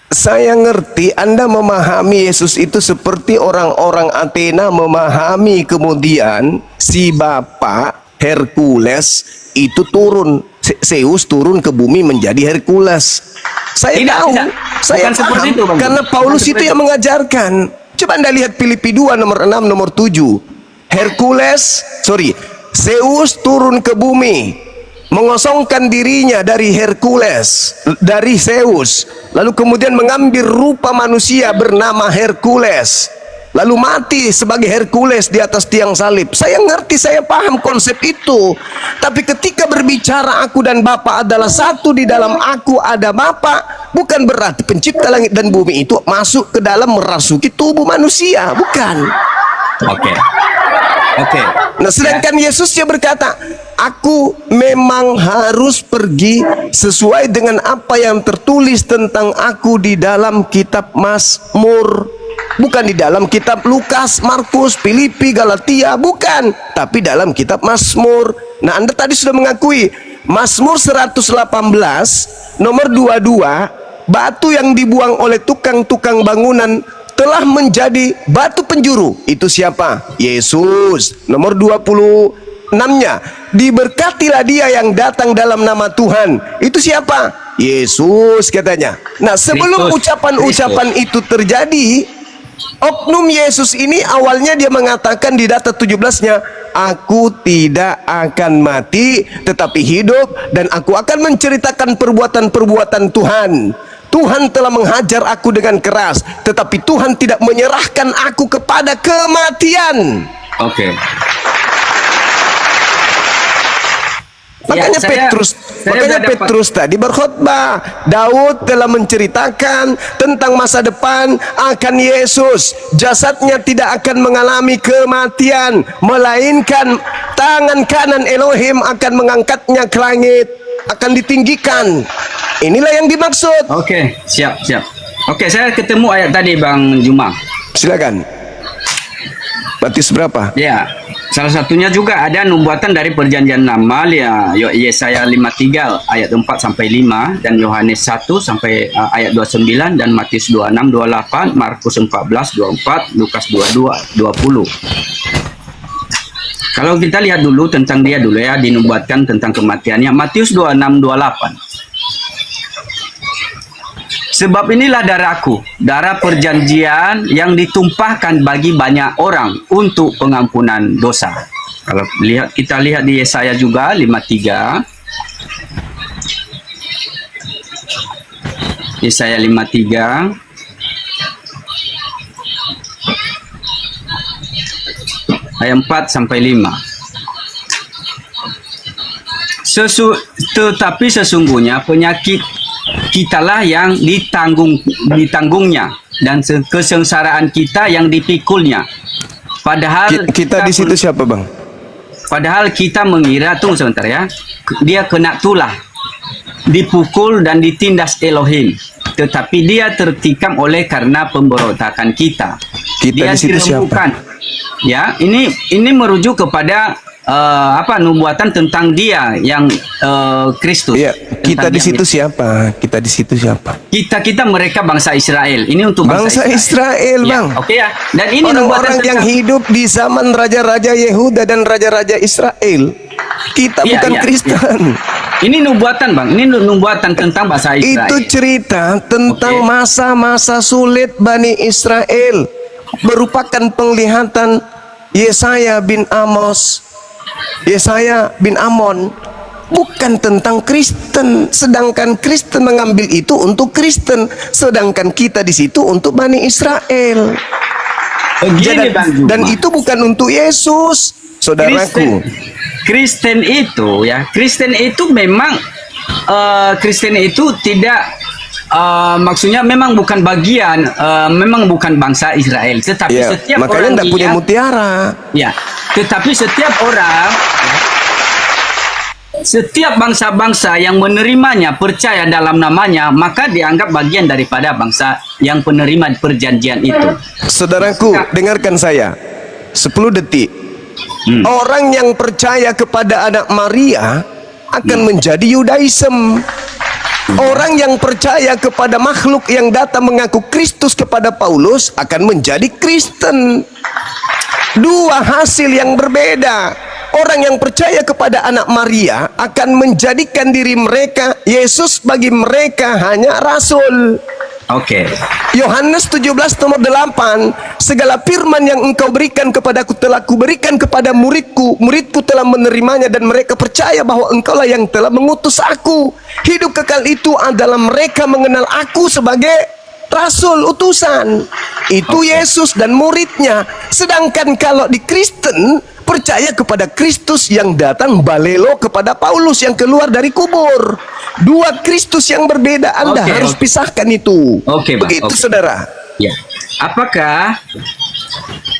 Saya ngerti Anda memahami Yesus itu seperti orang-orang Athena memahami kemudian si Bapak Hercules itu turun, Zeus turun ke bumi menjadi Hercules. Saya Tidak, tahu, tidak. saya Bukan seperti paham, itu, Bang. karena Bukan Paulus seperti itu itu. yang mengajarkan. Coba Anda lihat Filipi 2 nomor 6 nomor 7. Zeus turun ke bumi mengosongkan dirinya dari Hercules, dari Zeus, lalu kemudian mengambil rupa manusia bernama Hercules, lalu mati sebagai Hercules di atas tiang salib. Saya ngerti, saya paham konsep itu. Tapi ketika berbicara aku dan Bapa adalah satu, di dalam aku ada Bapa, bukan berarti pencipta langit dan bumi itu masuk ke dalam merasuki tubuh manusia, bukan. Oke. Oke. Nah, sedangkan Yesusnya berkata, aku memang harus pergi sesuai dengan apa yang tertulis tentang aku di dalam kitab Mazmur. Bukan di dalam kitab Lukas, Markus, Filipi, Galatia, bukan. Tapi dalam kitab Mazmur. Nah, Anda tadi sudah mengakui Mazmur 118 nomor 22, batu yang dibuang oleh tukang-tukang bangunan telah menjadi batu penjuru. Itu siapa? Yesus. Nomor 26-nya, diberkatilah dia yang datang dalam nama Tuhan. Itu siapa? Yesus katanya. Nah, sebelum Kristus. ucapan-ucapan itu terjadi, oknum Yesus ini awalnya dia mengatakan di data 17-nya, aku tidak akan mati tetapi hidup, dan aku akan menceritakan perbuatan-perbuatan Tuhan. Tuhan telah menghajar aku dengan keras, tetapi Tuhan tidak menyerahkan aku kepada kematian. Oke. Makanya Ya, saya dapat- Petrus tadi berkhotbah, Daud telah menceritakan tentang masa depan akan Yesus. Jasadnya tidak akan mengalami kematian, melainkan tangan kanan Elohim akan mengangkatnya ke langit, akan ditinggikan. Inilah yang dimaksud. Oke, siap. Oke, saya ketemu ayat tadi Bang Juma. Silakan. Matius berapa? Ya, salah satunya juga ada nubuatan dari perjanjian lama ya, Yesaya 53 ayat 4 sampai 5 dan Yohanes 1 sampai ayat 29 dan Matius 26 28, Markus 14 24, Lukas 22 20. Kalau kita lihat dulu tentang dia dulu ya, dinubuatkan tentang kematiannya Matius 26 28. Sebab inilah darahku, darah perjanjian yang ditumpahkan bagi banyak orang untuk pengampunan dosa. Kalau kita lihat di Yesaya juga 53. Yesaya 53. Ayat 4 sampai 5. Tetapi sesungguhnya penyakit kitalah yang ditanggungnya dan kesengsaraan kita yang dipikulnya. Padahal Kita di situ siapa, Bang? Padahal kita mengira, tunggu sebentar ya, dia kena tulah, dipukul dan ditindas Elohim, tetapi dia tertikam oleh karena pemberontakan kita. Kita Dia di situ dirembukan. Ya, ini merujuk kepada nubuatan tentang dia yang Kristus. Iya, kita Tentang di dia. situ siapa? Kita di situ siapa? Kita mereka bangsa Israel. Ini untuk Bangsa Israel, Ya, Bang. oke ya. Dan ini Orang-orang nubuatan yang tentang- hidup di zaman raja-raja Yehuda dan raja-raja Israel. Kita Iya, bukan iya, Kristen. Ini nubuatan Bang, ini nubuatan tentang bahasa Israel. Itu cerita tentang Oke. masa-masa sulit Bani Israel, merupakan penglihatan Yesaya bin Amos, Yesaya bin Amon, bukan tentang Kristen. Sedangkan Kristen mengambil itu untuk Kristen, sedangkan kita di situ untuk Bani Israel. Begini Bang Juma. Dan itu bukan untuk Yesus, saudaraku. Kristen itu ya, Kristen itu memang Kristen itu tidak maksudnya memang bukan bagian, memang bukan bangsa Israel, tetapi Ya, setiap makanya orang tidak punya dia, mutiara. ya, tetapi setiap orang, ya, setiap bangsa-bangsa yang menerimanya, percaya dalam namanya, maka dianggap bagian daripada bangsa yang penerima perjanjian itu. Saudaraku, dengarkan saya 10 detik. Orang yang percaya kepada anak Maria akan menjadi Yudaism. Orang yang percaya kepada makhluk yang datang mengaku Kristus kepada Paulus akan menjadi Kristen. Dua hasil yang berbeda. Orang yang percaya kepada anak Maria akan menjadikan diri mereka, Yesus bagi mereka hanya rasul. Oke. Yohanes 17 nomor 8, segala firman yang engkau berikan kepadaku telah kuberikan kepada muridku, muridku telah menerimanya dan mereka percaya bahwa engkaulah yang telah mengutus aku. Hidup kekal itu adalah mereka mengenal aku sebagai rasul utusan. Itu Yesus dan muridnya. Sedangkan kalau di Kristen percaya kepada Kristus yang datang balelo kepada Paulus yang keluar dari kubur. Dua Kristus yang berbeda. Anda harus pisahkan itu. Oke, Bang. Begitu, Oke. saudara. Ya. Apakah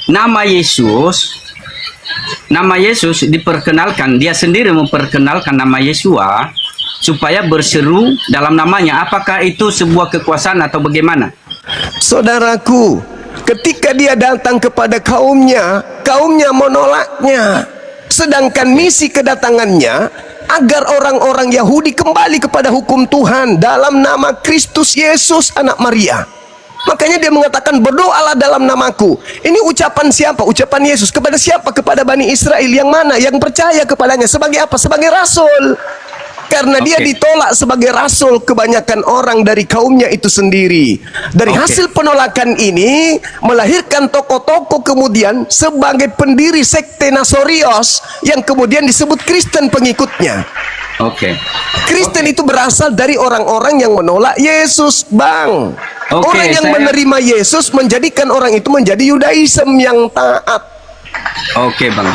nama Yesus diperkenalkan, dia sendiri memperkenalkan nama Yesua supaya berseru dalam namanya? Apakah itu sebuah kekuasaan atau bagaimana? Saudaraku, ketika dia datang kepada kaumnya, kaumnya menolaknya. Sedangkan misi kedatangannya agar orang-orang Yahudi kembali kepada hukum Tuhan dalam nama Kristus Yesus anak Maria. Makanya dia mengatakan, berdoalah dalam namaku. Ini ucapan siapa? Ucapan Yesus. Kepada siapa? Kepada Bani Israel. Yang mana? Yang percaya kepadanya. Sebagai apa? Sebagai rasul. Karena dia ditolak sebagai rasul kebanyakan orang dari kaumnya itu sendiri. Dari hasil penolakan ini melahirkan tokoh-tokoh kemudian sebagai pendiri sekte Nasorios yang kemudian disebut Kristen pengikutnya. Oke. Kristen itu berasal dari orang-orang yang menolak Yesus, Bang. Orang yang menerima Yesus menjadikan orang itu menjadi Yudaism yang taat. Oke, Bang.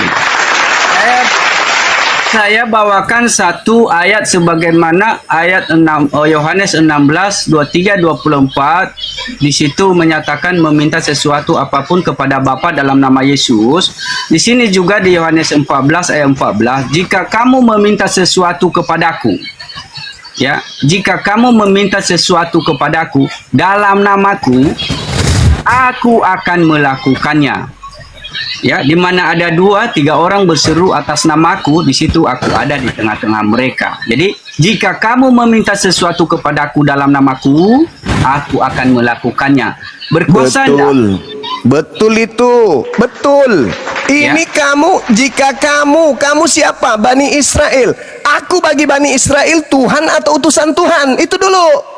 Saya bawakan satu ayat sebagaimana ayat 6 Yohanes 16 23 24. Di situ menyatakan meminta sesuatu apapun kepada Bapa dalam nama Yesus. Di sini juga di Yohanes 14 ayat 14, jika kamu meminta sesuatu kepadaku, ya, jika kamu meminta sesuatu kepadaku dalam namaku, aku akan melakukannya. Ya, di mana ada 2-3 orang berseru atas namaku, di situ aku ada di tengah-tengah mereka. Jadi, jika kamu meminta sesuatu kepadaku dalam namaku, aku akan melakukannya. Berkuasa enggak? Betul. Betul itu. Betul. Ini kamu, jika kamu siapa? Bani Israel. Aku bagi Bani Israel Tuhan atau utusan Tuhan? Itu dulu.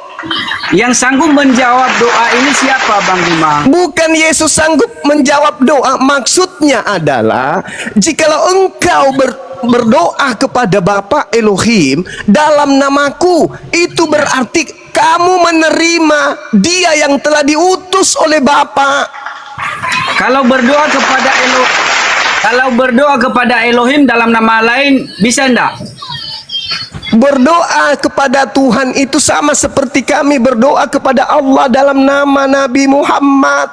Yang sanggup menjawab doa ini siapa, Bang Bima? Bukan Yesus sanggup menjawab doa. Maksudnya adalah, jikalau engkau berdoa kepada Bapa Elohim dalam namaku, itu berarti kamu menerima dia yang telah diutus oleh Bapa. Kalau berdoa kepada Elohim dalam nama lain, bisa enggak? Berdoa kepada Tuhan itu sama seperti kami berdoa kepada Allah dalam nama Nabi Muhammad.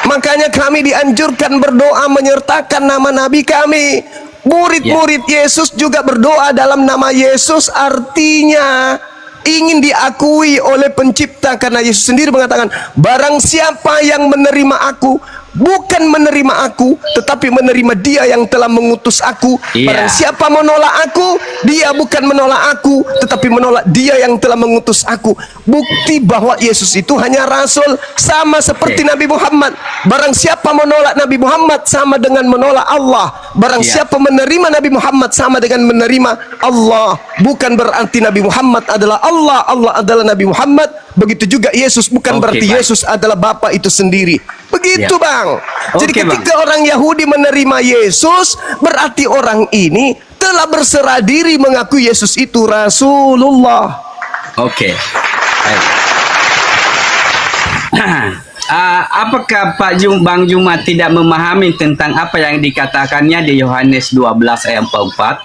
Makanya kami dianjurkan berdoa menyertakan nama Nabi kami. Murid-murid Yesus juga berdoa dalam nama Yesus, artinya ingin diakui oleh pencipta. Karena Yesus sendiri mengatakan, barang siapa yang menerima aku, bukan menerima aku, tetapi menerima dia yang telah mengutus aku. Iya. Barang siapa menolak aku, dia bukan menolak aku, tetapi menolak dia yang telah mengutus aku. Bukti bahwa Yesus itu hanya rasul, sama seperti Nabi Muhammad. Barang siapa menolak Nabi Muhammad, sama dengan menolak Allah. Barang Iya. siapa menerima Nabi Muhammad, sama dengan menerima Allah. Bukan berarti Nabi Muhammad adalah Allah, Allah adalah Nabi Muhammad. Begitu juga Yesus, bukan Oke, berarti baik. Yesus adalah Bapa itu sendiri. Begitu, Ya. Bang. Jadi Oke, ketika orang Yahudi menerima Yesus, berarti orang ini telah berserah diri mengaku Yesus itu Rasulullah. Oke. Baik. Apakah Bang Juma tidak memahami tentang apa yang dikatakannya di Yohanes 12 ayat 44?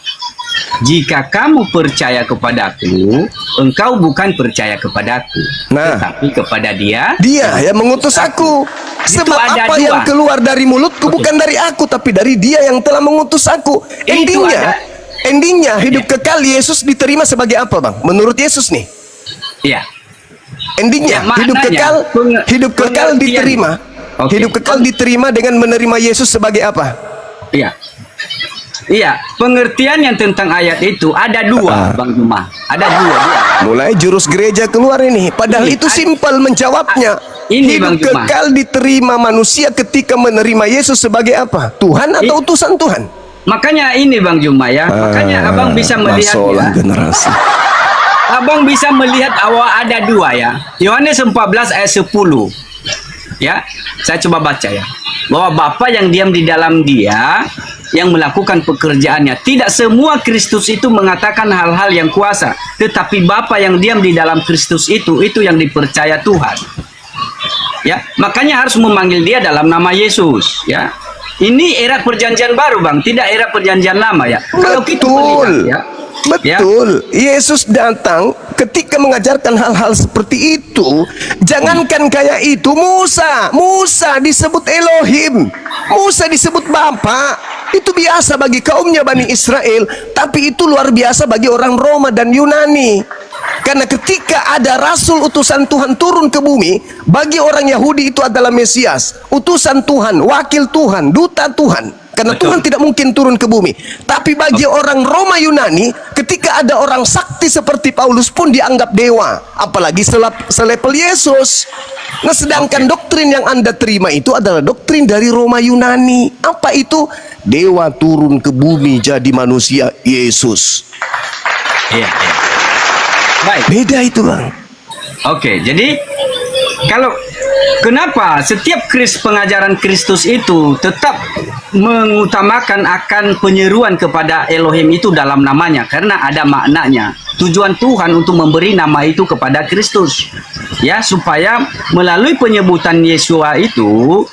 Jika kamu percaya kepadaku, engkau bukan percaya kepadaku, Nah. tetapi kepada dia. Dia yang mengutus aku. Itu Sebab ada apa dua. yang keluar dari mulutku bukan dari aku, tapi dari dia yang telah mengutus aku. Itu ada. Endingnya hidup kekal Yesus diterima sebagai apa, Bang? Menurut Yesus nih. Iya. Endingnya Ya, maknanya, hidup kekal pengertian. diterima. Oke. Hidup kekal diterima dengan menerima Yesus sebagai apa? Iya. Iya, pengertian yang tentang ayat itu ada dua, Bang Juma. Ada dua dia. Mulai jurus gereja keluar ini. Padahal Ini, itu simpel menjawabnya. ini, Hidup Bang Juma. kekal diterima manusia ketika menerima Yesus sebagai apa? Tuhan atau utusan Tuhan? Makanya ini Bang Juma ya. Makanya Abang bisa melihat masalah ya. generasi. Abang bisa melihat bahwa ada dua ya. Yohanes 14 ayat 10. Ya, saya coba baca ya. Bahwa Bapa yang diam di dalam dia yang melakukan pekerjaannya. Tidak semua Kristus itu mengatakan hal-hal yang kuasa, tetapi Bapa yang diam di dalam Kristus itu yang dipercaya Tuhan. Ya, makanya harus memanggil dia dalam nama Yesus, ya. Ini era perjanjian baru, Bang, tidak era perjanjian lama ya. Kalau kita Betul. melihat ya. Betul. Yesus datang ketika mengajarkan hal-hal seperti itu. Jangankan kayak itu, Musa disebut Elohim. Musa disebut Bapa. Itu biasa bagi kaumnya Bani Israel, tapi itu luar biasa bagi orang Roma dan Yunani. Karena ketika ada rasul utusan Tuhan turun ke bumi, bagi orang Yahudi itu adalah Mesias, utusan Tuhan, wakil Tuhan, duta Tuhan. Karena Betul. Tuhan tidak mungkin turun ke bumi. Tapi bagi orang Roma Yunani, ketika ada orang sakti seperti Paulus pun dianggap dewa, apalagi selepel Yesus. Nah, sedangkan doktrin yang Anda terima itu adalah doktrin dari Roma Yunani. Apa itu? Dewa turun ke bumi jadi manusia, Yesus. Iya, iya. Baik. Beda itu, Bang. Oke, jadi kalau kenapa setiap pengajaran Kristus itu tetap mengutamakan akan penyeruan kepada Elohim itu dalam namanya, karena ada maknanya. Tujuan Tuhan untuk memberi nama itu kepada Kristus, ya, supaya melalui penyebutan Yesua itu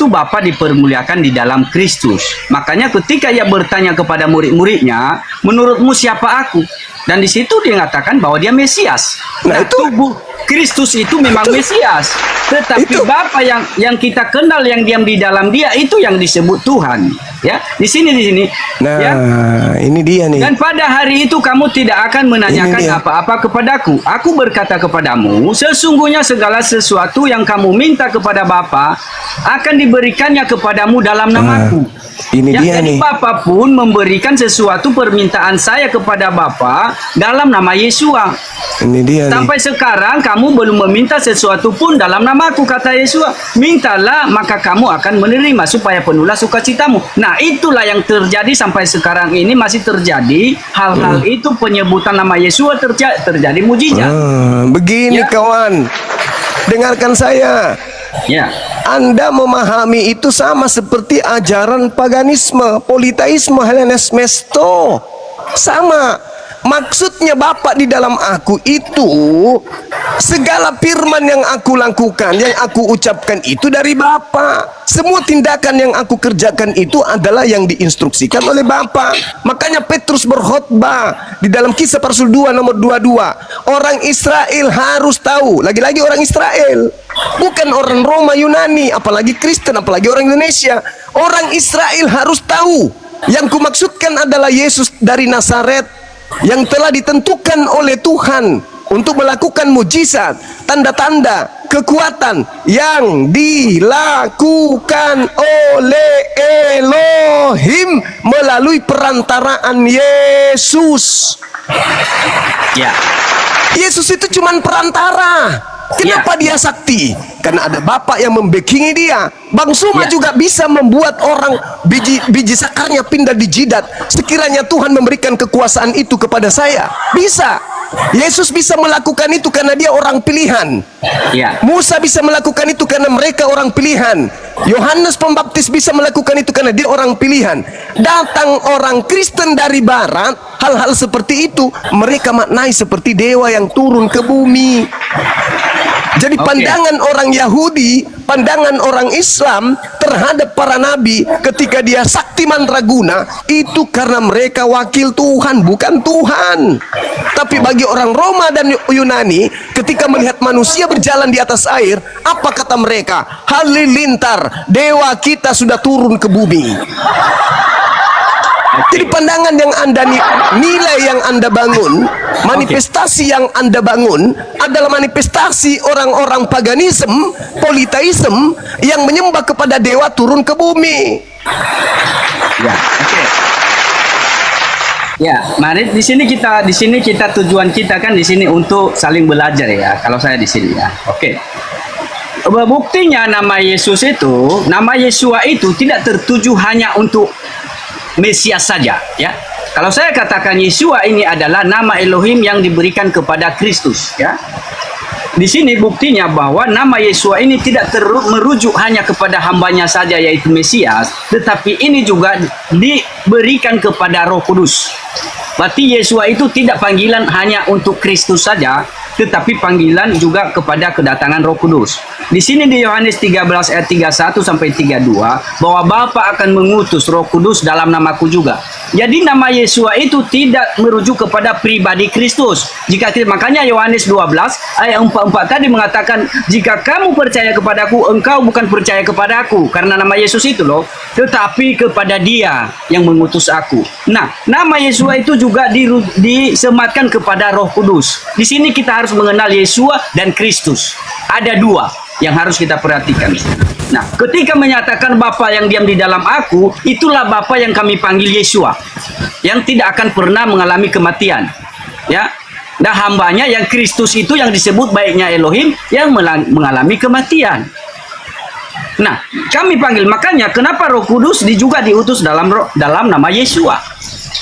Bapa dipermuliakan di dalam Kristus. Makanya ketika ia bertanya kepada murid-muridnya, menurutmu siapa aku? Dan di situ dia mengatakan bahwa dia Mesias. Nah, Nah, itu. tubuh Kristus itu memang Mesias. Tetapi Itu. Bapa yang kita kenal yang diam di dalam dia itu yang disebut Tuhan. Ya, di sini. Nah, Ya. ini dia nih. Dan pada hari itu kamu tidak akan menanyakan Ini dia. apa-apa kepadaku. Aku berkata kepadamu, sesungguhnya segala sesuatu yang kamu minta kepada Bapa akan diberikannya kepadamu dalam namaku. Ini Ya, dia jadi nih. Bapa pun memberikan sesuatu permintaan saya kepada Bapa dalam nama Yesua. Ini dia nih. Sampai sekarang kamu belum meminta sesuatu pun dalam namaku, kata Yesua. Mintalah maka kamu akan menerima supaya penuhlah sukacitamu. Nah, itulah yang terjadi sampai sekarang ini, masih terjadi hal-hal itu, penyebutan nama Yesua terjadi mujizat. Begini Ya. kawan, dengarkan saya. Ya. Anda memahami itu sama seperti ajaran paganisme, politeisme, Hellenismesto. Sama. Maksudnya Bapa di dalam aku itu segala firman yang aku lakukan, yang aku ucapkan itu dari Bapa. Semua tindakan yang aku kerjakan itu adalah yang diinstruksikan oleh Bapa. Makanya Petrus berkhotbah di dalam Kisah para Rasul 2 nomor 22. Orang Israel harus tahu, lagi-lagi orang Israel, bukan orang Roma Yunani, apalagi Kristen, apalagi orang Indonesia. Orang Israel harus tahu. Yang kumaksudkan adalah Yesus dari Nazaret yang telah ditentukan oleh Tuhan untuk melakukan mujizat, tanda-tanda, kekuatan yang dilakukan oleh Elohim melalui perantaraan Yesus. Ya. Yesus itu cuman perantara. Kenapa dia sakti? Karena ada Bapak yang membackingi dia. Bang Suma juga bisa membuat orang biji sakarnya pindah di jidat. Sekiranya Tuhan memberikan kekuasaan itu kepada saya, bisa. Yesus bisa melakukan itu karena dia orang pilihan. Ya. Musa bisa melakukan itu karena mereka orang pilihan. Yohanes Pembaptis bisa melakukan itu karena dia orang pilihan. Datang orang Kristen dari barat, hal-hal seperti itu mereka maknai seperti dewa yang turun ke bumi. Jadi pandangan orang Yahudi, pandangan orang Islam terhadap para nabi ketika dia sakti mandraguna itu karena mereka wakil Tuhan, bukan Tuhan. Tapi bagi orang Roma dan Yunani, ketika melihat manusia berjalan di atas air, apa kata mereka? Halilintar, dewa kita sudah turun ke bumi. Jadi pandangan yang Anda nilai yang Anda bangun, manifestasi yang Anda bangun adalah manifestasi orang-orang paganisme, politeisme yang menyembah kepada dewa turun ke bumi. Ya, oke. Ya, mari di sini kita tujuan kita kan di sini untuk saling belajar ya. Kalau saya di sini ya. Oke. Buktinya nama Yesus itu, nama Yesua itu tidak tertuju hanya untuk Mesias saja ya. Kalau saya katakan Yesua ini adalah nama Elohim yang diberikan kepada Kristus ya. Di sini buktinya bahwa nama Yesua ini tidak merujuk hanya kepada hambanya saja yaitu Mesias, tetapi ini juga diberikan kepada Roh Kudus. Berarti Yesua itu tidak panggilan hanya untuk Kristus saja, tetapi panggilan juga kepada kedatangan Roh Kudus. Di sini di Yohanes 13 ayat 31 sampai 32 bahwa Bapa akan mengutus Roh Kudus dalam namaku juga. Jadi nama Yesua itu tidak merujuk kepada pribadi Kristus. Makanya Yohanes 12 ayat 44 tadi mengatakan, jika kamu percaya kepadaku, engkau bukan percaya kepadaku karena nama Yesus itu loh, tetapi kepada Dia yang mengutus aku. Nah, nama Yesua itu juga disematkan kepada Roh Kudus. Di sini kita harus mengenal Yesua dan Kristus. Ada dua yang harus kita perhatikan. Nah, ketika menyatakan Bapa yang diam di dalam aku, itulah Bapa yang kami panggil Yesua, yang tidak akan pernah mengalami kematian. Ya, nah hambanya yang Kristus itu yang disebut baiknya Elohim yang mengalami kematian. Nah, kami panggil, makanya kenapa Roh Kudus juga diutus dalam nama Yesua.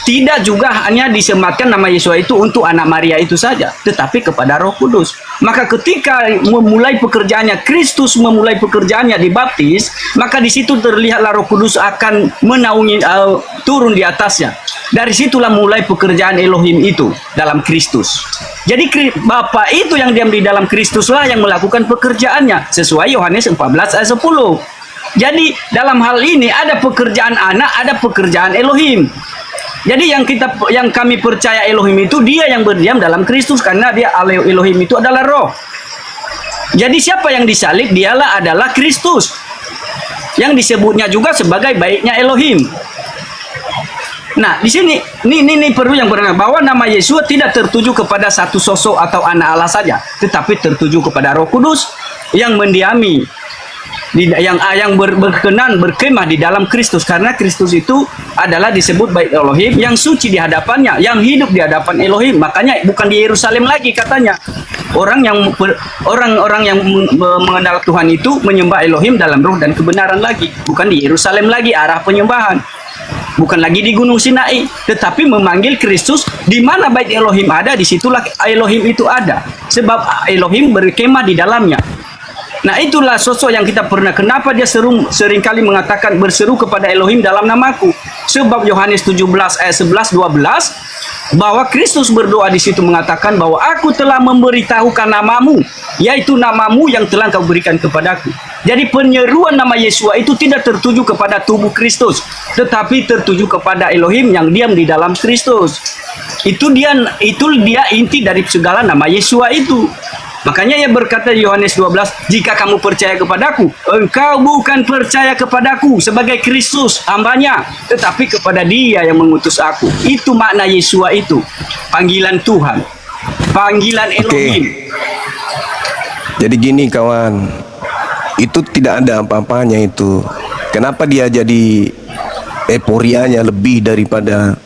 Tidak juga hanya disematkan nama Yesua itu untuk anak Maria itu saja, tetapi kepada Roh Kudus. Maka ketika memulai pekerjaannya, Kristus memulai pekerjaannya dibaptis, maka di situ terlihatlah Roh Kudus akan menaungi turun di atasnya. Dari situlah mulai pekerjaan Elohim itu dalam Kristus. Jadi Bapa itu yang diam di dalam Kristuslah yang melakukan pekerjaannya sesuai Yohanes 14 ayat 10. Jadi dalam hal ini ada pekerjaan anak, ada pekerjaan Elohim. Jadi yang kami percaya Elohim itu Dia yang berdiam dalam Kristus karena Dia Elohim itu adalah Roh. Jadi siapa yang disalib? Dialah adalah Kristus. Yang disebutnya juga sebagai baiknya Elohim. Nah, di sini ini perlu yang benar bahwa nama Yesus tidak tertuju kepada satu sosok atau anak Allah saja, tetapi tertuju kepada Roh Kudus yang mendiami yang berkenan berkemah di dalam Kristus, karena Kristus itu adalah disebut baik Elohim yang suci di hadapannya, yang hidup di hadapan Elohim. Makanya bukan di Yerusalem lagi katanya. Orang-orang yang mengenal Tuhan itu menyembah Elohim dalam roh dan kebenaran lagi, bukan di Yerusalem lagi arah penyembahan. Bukan lagi di Gunung Sinai, tetapi memanggil Kristus di mana bait Elohim ada, disitulah Elohim itu ada. Sebab Elohim berkemah di dalamnya. Nah, itulah sosok yang kita pernah. Kenapa dia seringkali mengatakan berseru kepada Elohim dalam namaku? Sebab Yohanes 17 ayat 11-12 bahwa Kristus berdoa di situ mengatakan bahwa aku telah memberitahukan namamu, yaitu namamu yang telah kau berikan kepadaku. Jadi penyeruan nama Yesua itu tidak tertuju kepada tubuh Kristus, tetapi tertuju kepada Elohim yang diam di dalam Kristus. Itu dia inti dari segala nama Yesua itu. Makanya ia berkata Yohanes 12, jika kamu percaya kepadaku, engkau bukan percaya kepadaku sebagai Kristus hambanya, tetapi kepada Dia yang mengutus aku. Itu makna Yesua itu, panggilan Tuhan, panggilan Elohim. Jadi gini kawan, itu tidak ada apa-apanya itu. Kenapa dia jadi euforianya lebih daripada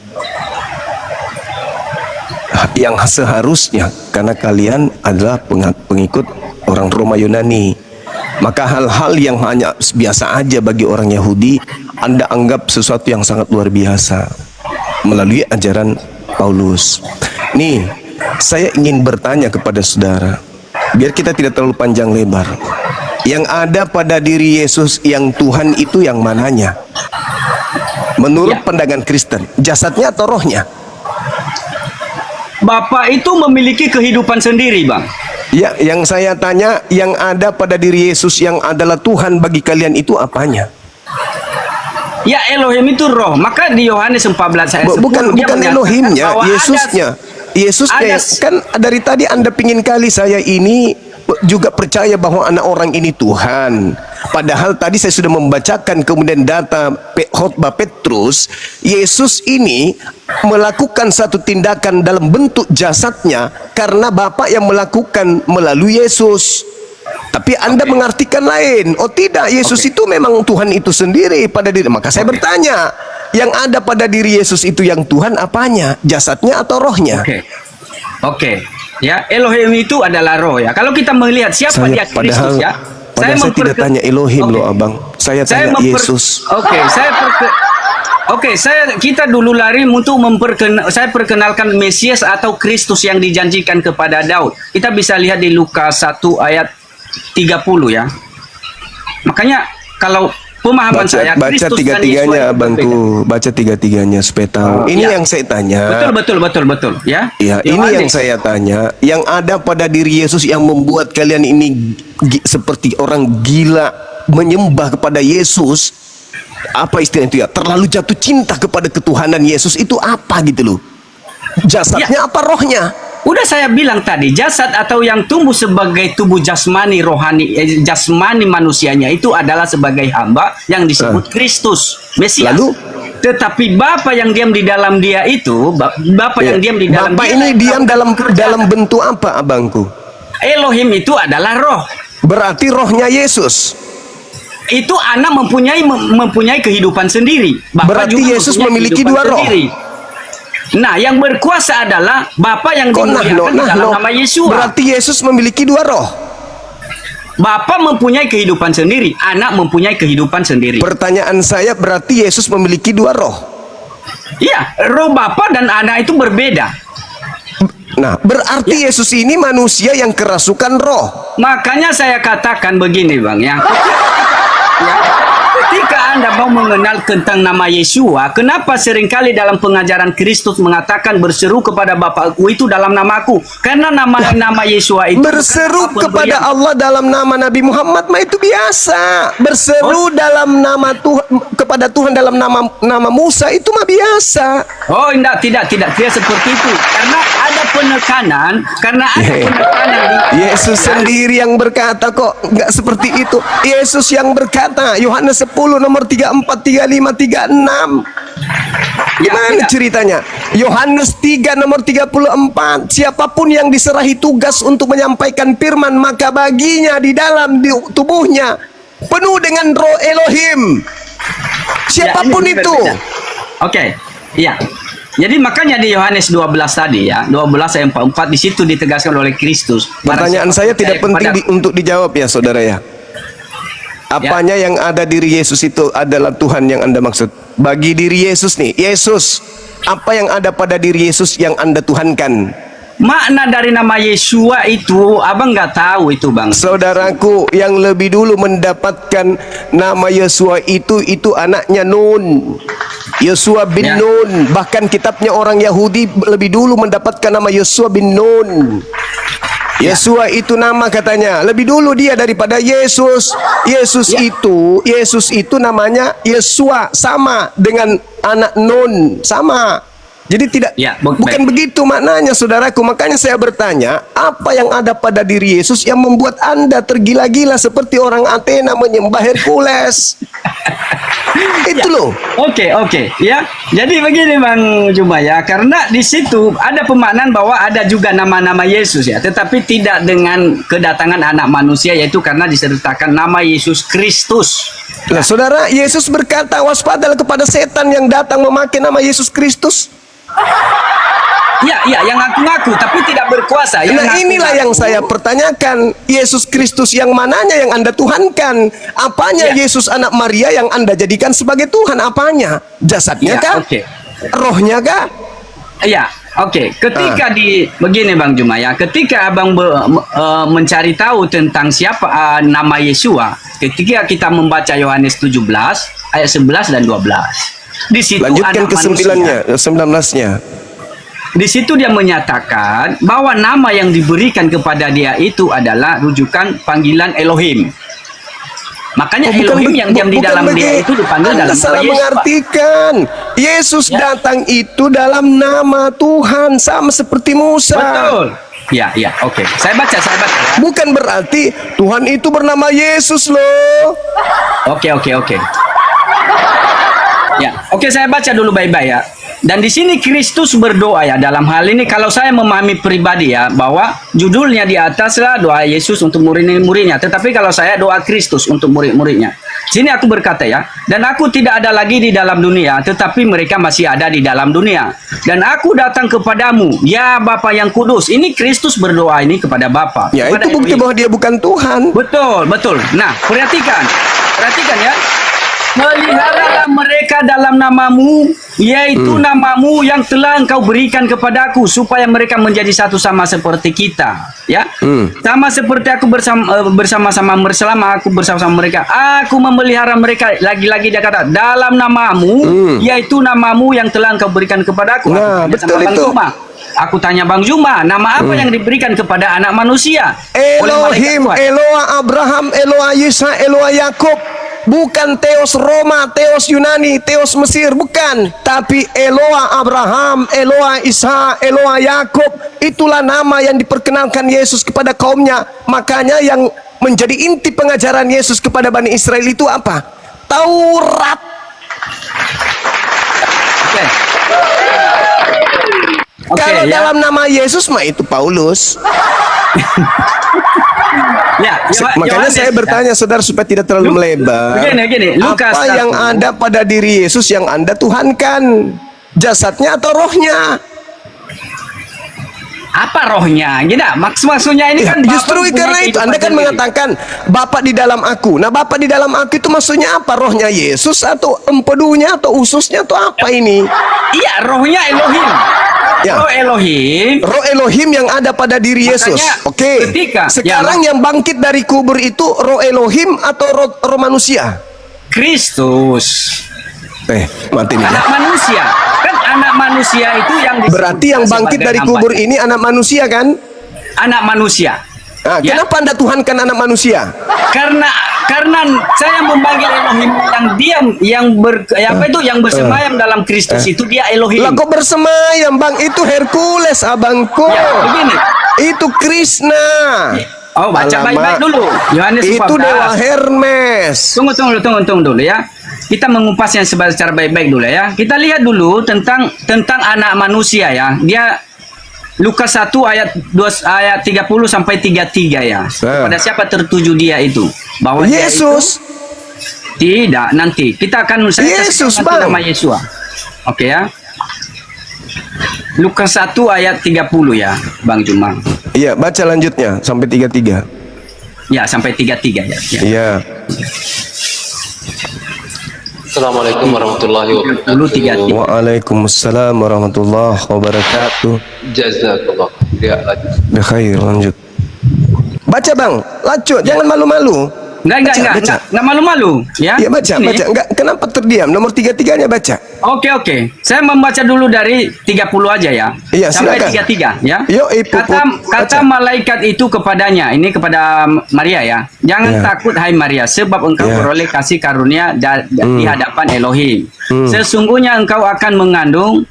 yang seharusnya? Karena kalian adalah pengikut orang Roma Yunani. Maka hal-hal yang hanya biasa aja bagi orang Yahudi, Anda anggap sesuatu yang sangat luar biasa melalui ajaran Paulus. Nih, saya ingin bertanya kepada saudara, biar kita tidak terlalu panjang lebar. Yang ada pada diri Yesus yang Tuhan itu yang mananya? Menurut pandangan Kristen, jasadnya atau rohnya? Bapa itu memiliki kehidupan sendiri, Bang. Ya, yang saya tanya, yang ada pada diri Yesus yang adalah Tuhan bagi kalian itu apanya? Ya, Elohim itu roh. Maka di Yohanes 14 ayat 10 Bukan dia bukan menyatakan Elohimnya, bahwa Yesusnya. Yesusnya kan dari tadi Anda pingin kali saya ini juga percaya bahwa anak orang ini Tuhan. Padahal tadi saya sudah membacakan kemudian data khotbah Petrus, Yesus ini melakukan satu tindakan dalam bentuk jasadnya karena Bapa yang melakukan melalui Yesus. Tapi Anda mengartikan lain. Oh tidak, Yesus itu memang Tuhan itu sendiri pada diri. Maka saya bertanya, yang ada pada diri Yesus itu yang Tuhan apanya? Jasadnya atau rohnya? Oke. Ya, Elohim itu adalah roh ya. Kalau kita melihat siapa dia Kristus ya. Padahal saya tidak tanya Elohim loh Abang. Saya tanya Yesus. Kita dulu lari untuk saya perkenalkan Mesias atau Kristus yang dijanjikan kepada Daud. Kita bisa lihat di Lukas 1 ayat 30 ya. Makanya kalau pemahaman saya baca tiga-tiganya abangku, baca tiga-tiganya supaya tahu. Ini yang saya tanya. Betul ya. Ya, ini yang saya tanya, yang ada pada diri Yesus yang membuat kalian ini seperti orang gila menyembah kepada Yesus. Apa istilah itu ya? Terlalu jatuh cinta kepada ketuhanan Yesus itu apa gitu loh. Jasadnya apa rohnya? Udah saya bilang tadi, jasad atau yang tumbuh sebagai tubuh jasmani rohani, jasmani manusianya itu adalah sebagai hamba yang disebut Kristus, Mesias. Lalu, tetapi Bapa yang diam di dalam dia itu, Bapa yang diam di dalam Bapa ini diam dalam bentuk apa, abangku? Elohim itu adalah roh. Berarti rohnya Yesus. Itu anak mempunyai kehidupan sendiri. Bapa berarti juga Yesus memiliki dua roh. Sendiri. Nah, yang berkuasa adalah Bapa yang dimuliakan dalam nama Yesus. Berarti Yesus memiliki dua roh. Bapa mempunyai kehidupan sendiri, anak mempunyai kehidupan sendiri. Pertanyaan saya, berarti Yesus memiliki dua roh. Iya, roh Bapa dan anak itu berbeda. Nah, berarti Yesus ini manusia yang kerasukan roh. Makanya saya katakan begini, Bang, ya. Ketika Anda mau mengenal tentang nama Yeshua, kenapa seringkali dalam pengajaran Kristus mengatakan berseru kepada Bapakku itu dalam namaku? Karena nama Yeshua itu berseru kepada Allah dalam nama Nabi Muhammad mah itu biasa. Berseru dalam nama Tuhan kepada Tuhan dalam nama Musa itu mah biasa. Oh, tidak seperti itu. Karena ada penekanan, Yesus sendiri yang berkata kok, nggak seperti itu. Yesus yang berkata, Yohanes 10 nomor 34, 35, 36. Gimana ceritanya? Yohanes 3 nomor 34. Siapapun yang diserahi tugas untuk menyampaikan firman, maka baginya di dalam tubuhnya penuh dengan roh Elohim. Siapapun itu. Oke. Iya. Jadi makanya di Yohanes 12 tadi ya, 12 ayat 44 di situ ditegaskan oleh Kristus. Pertanyaan saya tidak penting untuk dijawab ya, saudara ya. Apanya yang ada diri Yesus itu adalah Tuhan yang Anda maksud. Bagi diri Yesus nih, Yesus, apa yang ada pada diri Yesus yang Anda tuhankan? Makna dari nama Yeshua itu, abang nggak tahu itu, Bang. Saudaraku, yang lebih dulu mendapatkan nama Yeshua itu anaknya Nun. Yeshua bin Nun. Bahkan kitabnya orang Yahudi lebih dulu mendapatkan nama Yeshua bin Nun. Yeshua itu nama katanya lebih dulu dia daripada Yesus. Yesus itu namanya Yeshua, sama dengan anak Nun, sama. Jadi tidak bukan begitu maknanya, saudaraku. Makanya saya bertanya, apa yang ada pada diri Yesus yang membuat Anda tergila-gila seperti orang Athena menyembah Hercules? Itu loh. Oke, ya. Jadi begini Bang Juma ya, karena di situ ada pemaknaan bahwa ada juga nama-nama Yesus ya, tetapi tidak dengan kedatangan anak manusia, yaitu karena disertakan nama Yesus Kristus. Nah, saudara, Yesus berkata, waspadalah kepada setan yang datang memakai nama Yesus Kristus. Ya, yang ngaku-ngaku tapi tidak berkuasa. Nah, inilah yang saya pertanyakan. Yesus Kristus yang mananya yang Anda tuhankan? Apanya Ya. Yesus anak Maria yang Anda jadikan sebagai Tuhan? Apanya? Jasadnya Ya, kah? oke. Rohnya kah? Ya, oke. Ketika begini Bang Juma ya, ketika Abang mencari tahu tentang siapa nama Yesua, ketika kita membaca Yohanes 17 ayat 11 dan 12. Di situ Lanjutkan anak ke manusia, 19-nya. di situ dia menyatakan bahwa nama yang diberikan kepada dia itu adalah rujukan panggilan Elohim. Makanya Elohim yang diam di dalam dia itu dipanggil Anda dalam nama salah Yesus, Pak. mengartikan. Yesus Ya. datang itu dalam nama Tuhan, sama seperti Musa. Betul. Ya, oke. Saya baca ya. Bukan berarti Tuhan itu bernama Yesus loh. Oke. Ya, oke, saya baca dulu baik-baik ya. Dan di sini Kristus berdoa ya, dalam hal ini kalau saya memahami pribadi ya, bahwa judulnya di atas lah doa Yesus untuk murid-muridnya, tetapi kalau saya doa Kristus untuk murid-muridnya. Sini aku berkata ya, dan aku tidak ada lagi di dalam dunia, tetapi mereka masih ada di dalam dunia. Dan aku datang kepadamu, ya Bapa yang kudus. Ini Kristus berdoa ini kepada Bapa. Ya, kepada itu bukti Elohim. bahwa dia bukan Tuhan. Betul. Nah, perhatikan ya. Peliharalah mereka dalam namamu, yaitu namamu yang telah engkau berikan kepadaku, supaya mereka menjadi satu sama seperti kita. Ya, sama seperti aku bersama-sama aku bersama-sama mereka. Aku memelihara mereka. Lagi-lagi dia kata dalam namamu, yaitu namamu yang telah engkau berikan kepadaku. Nah, Aku tanya betul sama Bang itu. Juma. Aku tanya Bang Juma, nama apa yang diberikan kepada anak manusia? Oleh malaikat Elohim, Tuhan. Eloa Abraham, Eloa Yisa, Eloa Yakub. Bukan Theos Roma, Theos Yunani, Theos Mesir, bukan. Tapi Eloa Abraham, Eloa Isa, Eloa Yakub. Itulah nama yang diperkenalkan Yesus kepada kaumnya. Makanya yang menjadi inti pengajaran Yesus kepada Bani Israel itu apa? Taurat. Oke, Kalau ya. dalam nama Yesus mah itu Paulus. Ya, Makanya Yohanes, saya bertanya saudara supaya tidak terlalu melebar. Begini, Lukas apa yang 1. ada pada diri Yesus yang Anda tuhankan? Jasadnya atau rohnya? Apa rohnya? Gini, maksudnya ini Ya, kan Bapa justru mempunyai karena itu kehidupan Anda kan sendiri. mengatakan Bapa di dalam aku. Nah, Bapa di dalam aku itu maksudnya apa? Rohnya Yesus atau empedunya atau ususnya atau apa ini? Iya, rohnya Elohim. Ya. Roh Elohim. Roh Elohim yang ada pada diri Yesus. Makanya, Oke. ketika- Sekarang yang bangkit dari kubur itu roh Elohim atau roh manusia? Kristus. Mati nih. Anak manusia. Kan anak manusia itu yang disebut Berarti yang bangkit sebagai dari hamba. kubur ini anak manusia kan? Anak manusia. Nah, Ya. kenapa Anda tuhankan anak manusia? Karena saya memanggil Elohim yang diam, yang bersemayam dalam Kristus itu dia Elohim. Lah kok bersemayam bang? Itu Hercules abangku. Ya, begini. Itu Krishna. Oh, baca Alamak. baik-baik dulu. Yohanes Itu 14. Dewa Hermes. Tunggu dulu ya. Kita mengupasnya secara baik-baik dulu ya. Kita lihat dulu tentang anak manusia ya. Dia Lukas 1 ayat 30 sampai 33 ya. Kepada siapa tertuju dia itu? Bahwa dia Yesus. itu, tidak, nanti kita akan Yesus, kasih Bang. nama Yesua. Oke ya. Lukas 1 ayat 30 ya, Bang Juma. Iya, baca lanjutnya sampai 33. Ya, sampai 33 ya. Iya. Assalamualaikum warahmatullahi Dulu 33. wabarakatuh. Waalaikumsalam warahmatullahi wabarakatuh. Jazakallah. Ya, lanjut. Bekhair, lanjut. Baca bang, lanjut, jangan malu-malu. Enggak malu-malu ya. Iya baca, Ini. baca. Enggak, kenapa terdiam? Nomor 33-nya baca. Oke. Saya membaca dulu dari 30 aja ya. Iya, Sampai silakan. 33 ya. Yo, kata baca. malaikat itu kepadanya, ini kepada Maria ya. Jangan Ya. takut hai Maria, sebab engkau Ya. beroleh kasih karunia di hadapan Elohim. Sesungguhnya engkau akan mengandung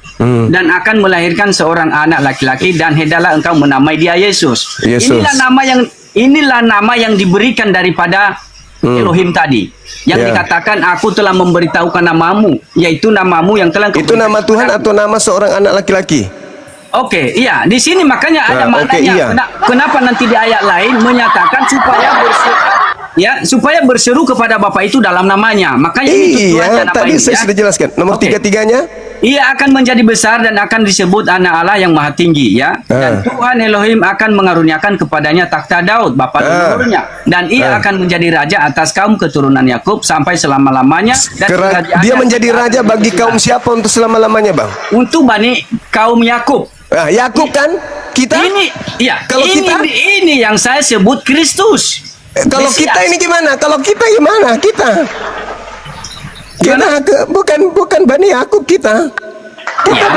dan akan melahirkan seorang anak laki-laki, dan hendaklah engkau menamai dia Yesus. Yesus. Inilah nama yang diberikan daripada Elohim tadi yang Ya. dikatakan aku telah memberitahukan namamu, yaitu namamu yang telah Itu nama Tuhan atau nama seorang anak laki-laki? Oke, iya, di sini makanya ada Nah, oke, maknanya. iya. Kenapa nanti di ayat lain menyatakan supaya berseru kepada Bapa itu dalam namanya. Makanya ini tujuannya Iya, tadi ini, saya ya. sudah jelaskan. Nomor Oke. tiga-tiganya? Ia akan menjadi besar dan akan disebut anak Allah yang maha tinggi, ya. Dan Tuhan Elohim akan mengaruniakan kepadanya takhta Daud bapa leluhurnya, dan ia akan menjadi raja atas kaum keturunan Yakub sampai selama-lamanya, dan kerajaannya Dia menjadi tidak raja akan bagi berhenti. kaum siapa untuk selama-lamanya, Bang? Untuk Bani kaum Yakub. Ah, Yakub kan? Kita? Ini, iya, Kalau kita? ini yang saya sebut Kristus. Kalau Mesias. kita ini gimana? Kalau kita gimana? Kita bukan Bani Yakub kita. Ya,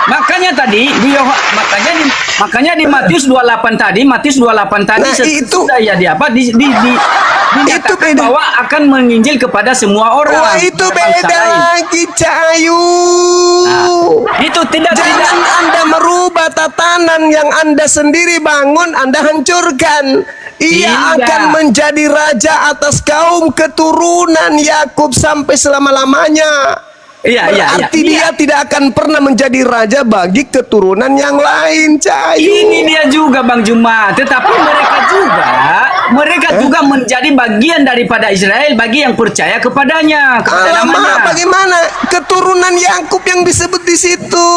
makanya tadi makanya di Matius 28 tadi, Nah, itu- sudah ya di apa dinyatakan beda. bahwa akan menginjil kepada semua orang. Wah, itu bangsa beda lain. lagi, Cahayu. Itu tidak Jangan Anda merubah tatanan yang Anda sendiri bangun, Anda hancurkan. Ia Tidak. akan menjadi raja atas kaum keturunan Yakub sampai selama-lamanya. Iya, Berarti dia tidak akan pernah menjadi raja bagi keturunan yang lain, Cahayu. Ini dia juga Bang Juma, tetapi mereka juga menjadi bagian daripada Israel bagi yang percaya kepadanya, kepada namanya. Alamak, bagaimana keturunan Yakub yang disebut di situ?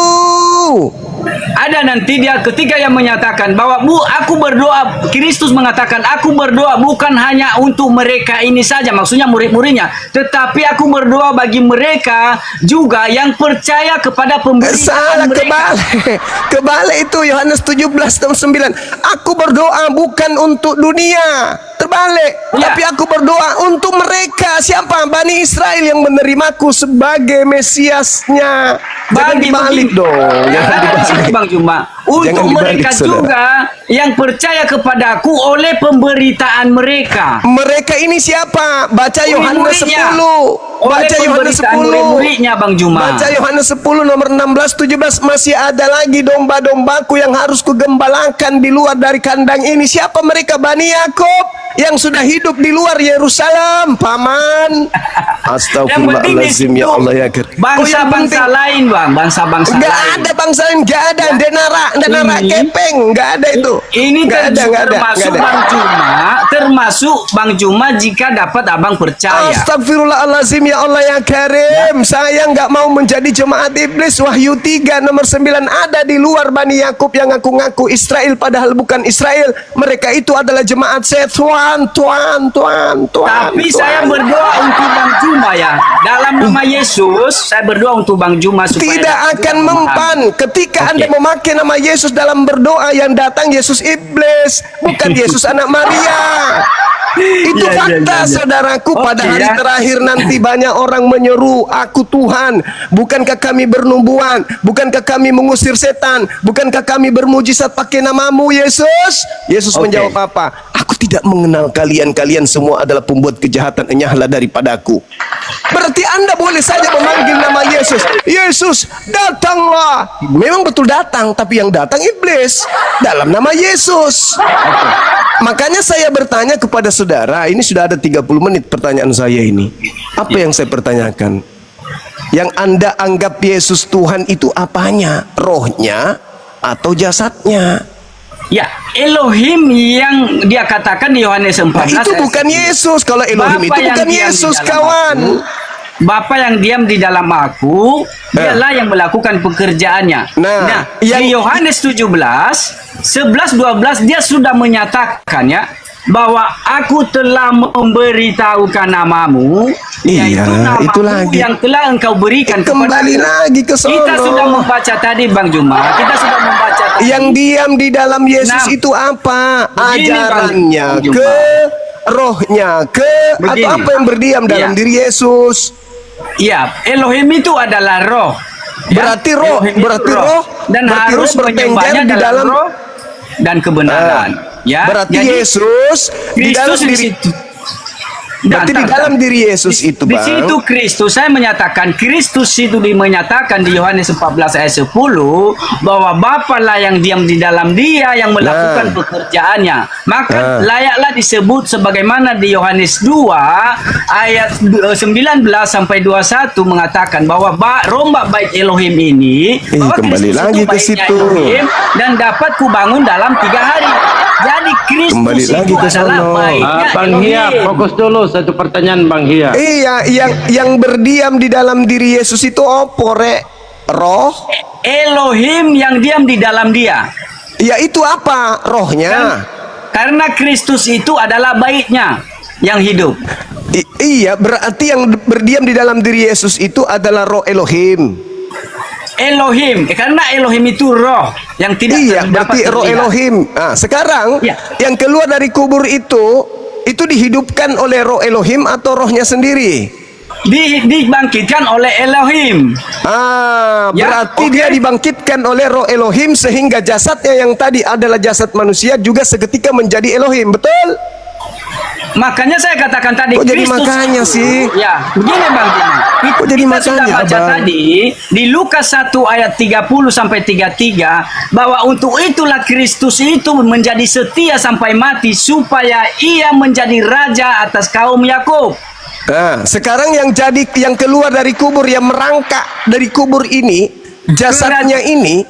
Ada nanti dia ketika yang menyatakan bahwa aku berdoa, Kristus mengatakan aku berdoa bukan hanya untuk mereka ini saja, maksudnya murid-muridnya, tetapi aku berdoa bagi mereka juga yang percaya kepada Salah, pemberitaan mereka. kebalik itu Yohanes 17:9. Aku berdoa bukan untuk dunia. Terbalik. Ya. Tapi aku berdoa untuk mereka. Siapa? Bani Israel yang menerimaku sebagai Mesiasnya. Jangan dibalik dong. Jangan Ada di sini dibalik. Bang Juma. Untuk Jangan dibalik, mereka saudara. juga yang percaya kepadaku oleh pemberitaan mereka. Mereka ini siapa? Baca Yohanes Murid-muridnya. 10. Oleh Baca Yohanes pemberitaan 10. murid-muridnya Bang Juma. Baca Yohanes 10 nomor 16-17. Masih ada lagi domba-dombaku yang harus kugembalakan di luar dari kandang ini. Siapa mereka? Bani Yakub yang sudah hidup di luar Yerusalem, paman. Astagfirullahaladzim, ya Allah ya Kir. Bangsa-bangsa lain Bang, bangsa-bangsa Enggak lain. ada bangsa lain, enggak ada. Denara Ini- kepeng, enggak ada itu. Ini Enggak ada, enggak ada. termasuk enggak ada. Bang Juma, jika dapat abang percaya. Astagfirullahaladzim, ya Allah ya Karim. Saya nggak mau menjadi jemaat iblis. Wahyu 3 nomor 9. Ada di luar Bani Yakub yang ngaku-ngaku Israel padahal bukan Israel. Mereka itu adalah jemaat setan. Tapi saya berdoa untuk Bang Juma ya. Dalam nama Yesus, saya berdoa untuk Bang Juma supaya Tidak dapat akan juga mempan memahami. ketika Oke. Anda memakai nama Yesus dalam berdoa, yang datang Yesus iblis, bukan Yesus anak Maria. Itu Iya, fakta, iya. saudaraku. Pada Oke, hari ya. terakhir nanti banyak orang menyeru, aku Tuhan. Bukankah kami bernubuan? Bukankah kami mengusir setan? Bukankah kami bermujizat pakai namamu, Yesus? Yesus Oke. menjawab apa? Aku tidak mengenal kalian. Kalian semua adalah pembuat kejahatan. Enyahlah daripadaku. Berarti Anda boleh saja memanggil nama Yesus. Yesus, datanglah. Memang betul datang, tapi yang datang iblis dalam nama Yesus. Makanya saya bertanya kepada saudara, ini sudah ada 30 menit pertanyaan saya ini. Apa yang saya pertanyakan? Yang Anda anggap Yesus Tuhan itu apanya? Rohnya atau jasadnya? Ya, Elohim yang dia katakan di Yohanes 14. Nah, itu bukan Yesus. Kalau Elohim Bapa itu yang bukan diam di Yesus, dalam kawan. Bapa yang diam di dalam aku, dialah yang melakukan pekerjaannya. Nah, di Yohanes 17, 11-12 dia sudah menyatakan ya bahwa aku telah memberitahukan namamu, Iya, yaitu namamu itu lagi. yang telah engkau berikan Kembali lagi ke sono. Kita sudah membaca tadi Bang Juma, kita sudah membaca tadi. Yang diam di dalam Yesus Nah, itu apa? begini, Ajarannya Bang Juma. ke, rohnya ke, Begini. atau apa yang berdiam dalam Iya. diri Yesus? Iya, Elohim itu adalah roh. Ya, Berarti roh, Elohim itu berarti roh, dan berarti harus roh bertengger menyembahnya di dalam dalam- roh dan kebenaran. Ya, Berarti jadi Yesus di dalam Kristus di diri. situ. Berarti di dalam diri Yesus itu, Di Bang. situ Kristus, saya menyatakan Kristus itu menyatakan di Yohanes 14 ayat 10 bahwa Bapa lah yang diam di dalam dia yang melakukan pekerjaannya. Maka layaklah disebut sebagaimana di Yohanes 2 ayat 19 sampai 21 mengatakan bahwa rombak bait Elohim ini bahwa kembali Kristus lagi itu ke baitnya situ. Elohim dan dapat kubangun dalam 3 hari. Jadi Kristus Kembali itu lagi ke adalah sono. baitnya Bang Hia, Elohim. fokus dulu satu pertanyaan Bang Hia. Iya, yang berdiam di dalam diri Yesus itu opo, Rek? Roh? Elohim yang diam di dalam dia. Ya itu apa? Rohnya. Karena Kristus itu adalah baitnya yang hidup. Iya, berarti yang berdiam di dalam diri Yesus itu adalah roh Elohim. Elohim, karena Elohim itu roh yang tidak Iya, dapat berarti roh terlihat. Elohim. Nah, sekarang Ya. yang keluar dari kubur itu dihidupkan oleh roh Elohim atau rohnya sendiri? Dibangkitkan oleh Elohim. Ya, Berarti oke. dia dibangkitkan oleh roh Elohim sehingga jasadnya yang tadi adalah jasad manusia juga seketika menjadi Elohim, betul? Makanya saya katakan tadi Kok jadi Kristus makanya itu, sih? Ya, begini Bang Jimmy. Kok jadi Kita sudah makanya, baca Abang? tadi di Lukas 1 ayat 30 sampai 33 bahwa untuk itulah Kristus itu menjadi setia sampai mati supaya ia menjadi raja atas kaum Yakub. Nah, sekarang yang keluar dari kubur, yang merangkak dari kubur ini, jasadnya ini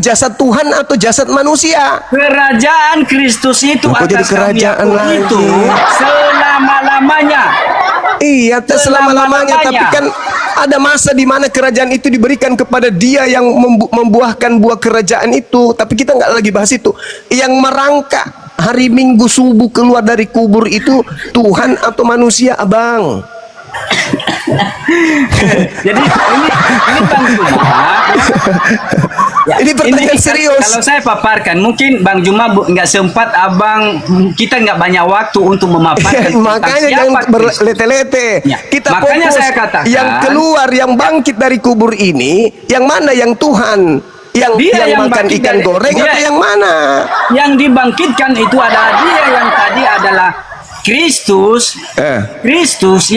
jasad Tuhan atau jasad manusia? Kerajaan Kristus itu Kok jadi atas kaum kerajaan Yakub lagi? itu selama-lamanya. Iya, selama-lamanya. Selama-lamanya. Tapi kan ada masa di mana kerajaan itu diberikan kepada dia yang membuahkan buah kerajaan itu. Tapi kita nggak lagi bahas itu. Yang merangkak hari Minggu subuh keluar dari kubur itu Tuhan atau manusia, Abang? Jadi ini Bang Juma. Ya, Ini pertanyaan serius. Kalau saya paparkan, mungkin Bang Juma nggak sempat, kita nggak banyak waktu untuk memaparkan tentang Makanya siapa jangan Kristus. berlete-lete. Ya, Kita makanya fokus saya katakan, yang keluar, yang bangkit dari kubur ini, yang mana yang Tuhan? Yang makan bangkit ikan dari- goreng dia- atau yang mana? Yang dibangkitkan itu adalah dia yang tadi adalah Kristus. Kristus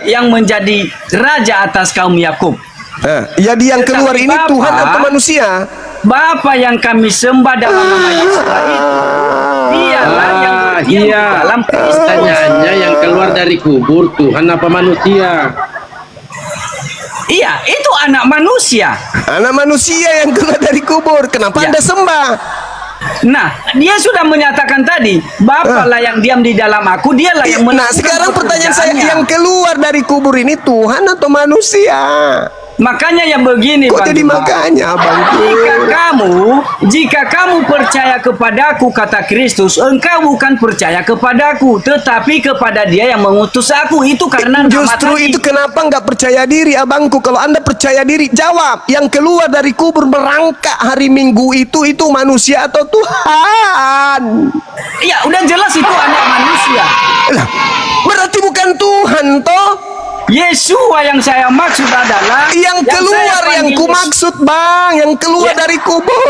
yang menjadi raja atas kaum Yakub. Jadi yang keluar Tetapi ini Bapa, Tuhan atau manusia? Bapa yang kami sembah dalam nama Yesus itu, dialah yang berdiam di Iya. dalam Kristus. Pertanyaannya yang keluar dari kubur Tuhan apa manusia? Iya, itu anak manusia. Anak manusia yang keluar dari kubur. Kenapa Ya. Anda sembah? Nah, dia sudah menyatakan tadi, Bapa lah yang diam di dalam aku, dialah yang Nah, melakukan sekarang pertanyaan saya, pekerjaannya. yang keluar dari kubur ini Tuhan atau manusia? Makanya yang begini, Kok Bang jadi Juma. makanya, Bang? Jika kamu percaya kepadaku, kata Kristus, engkau bukan percaya kepadaku, tetapi kepada dia yang mengutus aku. Itu karena nama Justru tadi. itu kenapa nggak percaya diri, abangku. Kalau Anda percaya diri, jawab. Yang keluar dari kubur merangkak hari Minggu itu manusia atau Tuhan? Iya, udah jelas itu anak manusia. Lah, berarti bukan Tuhan, toh? Yesua yang saya maksud adalah Yang keluar, saya yang panggil kumaksud, Bang, yang keluar Ya. dari kubur.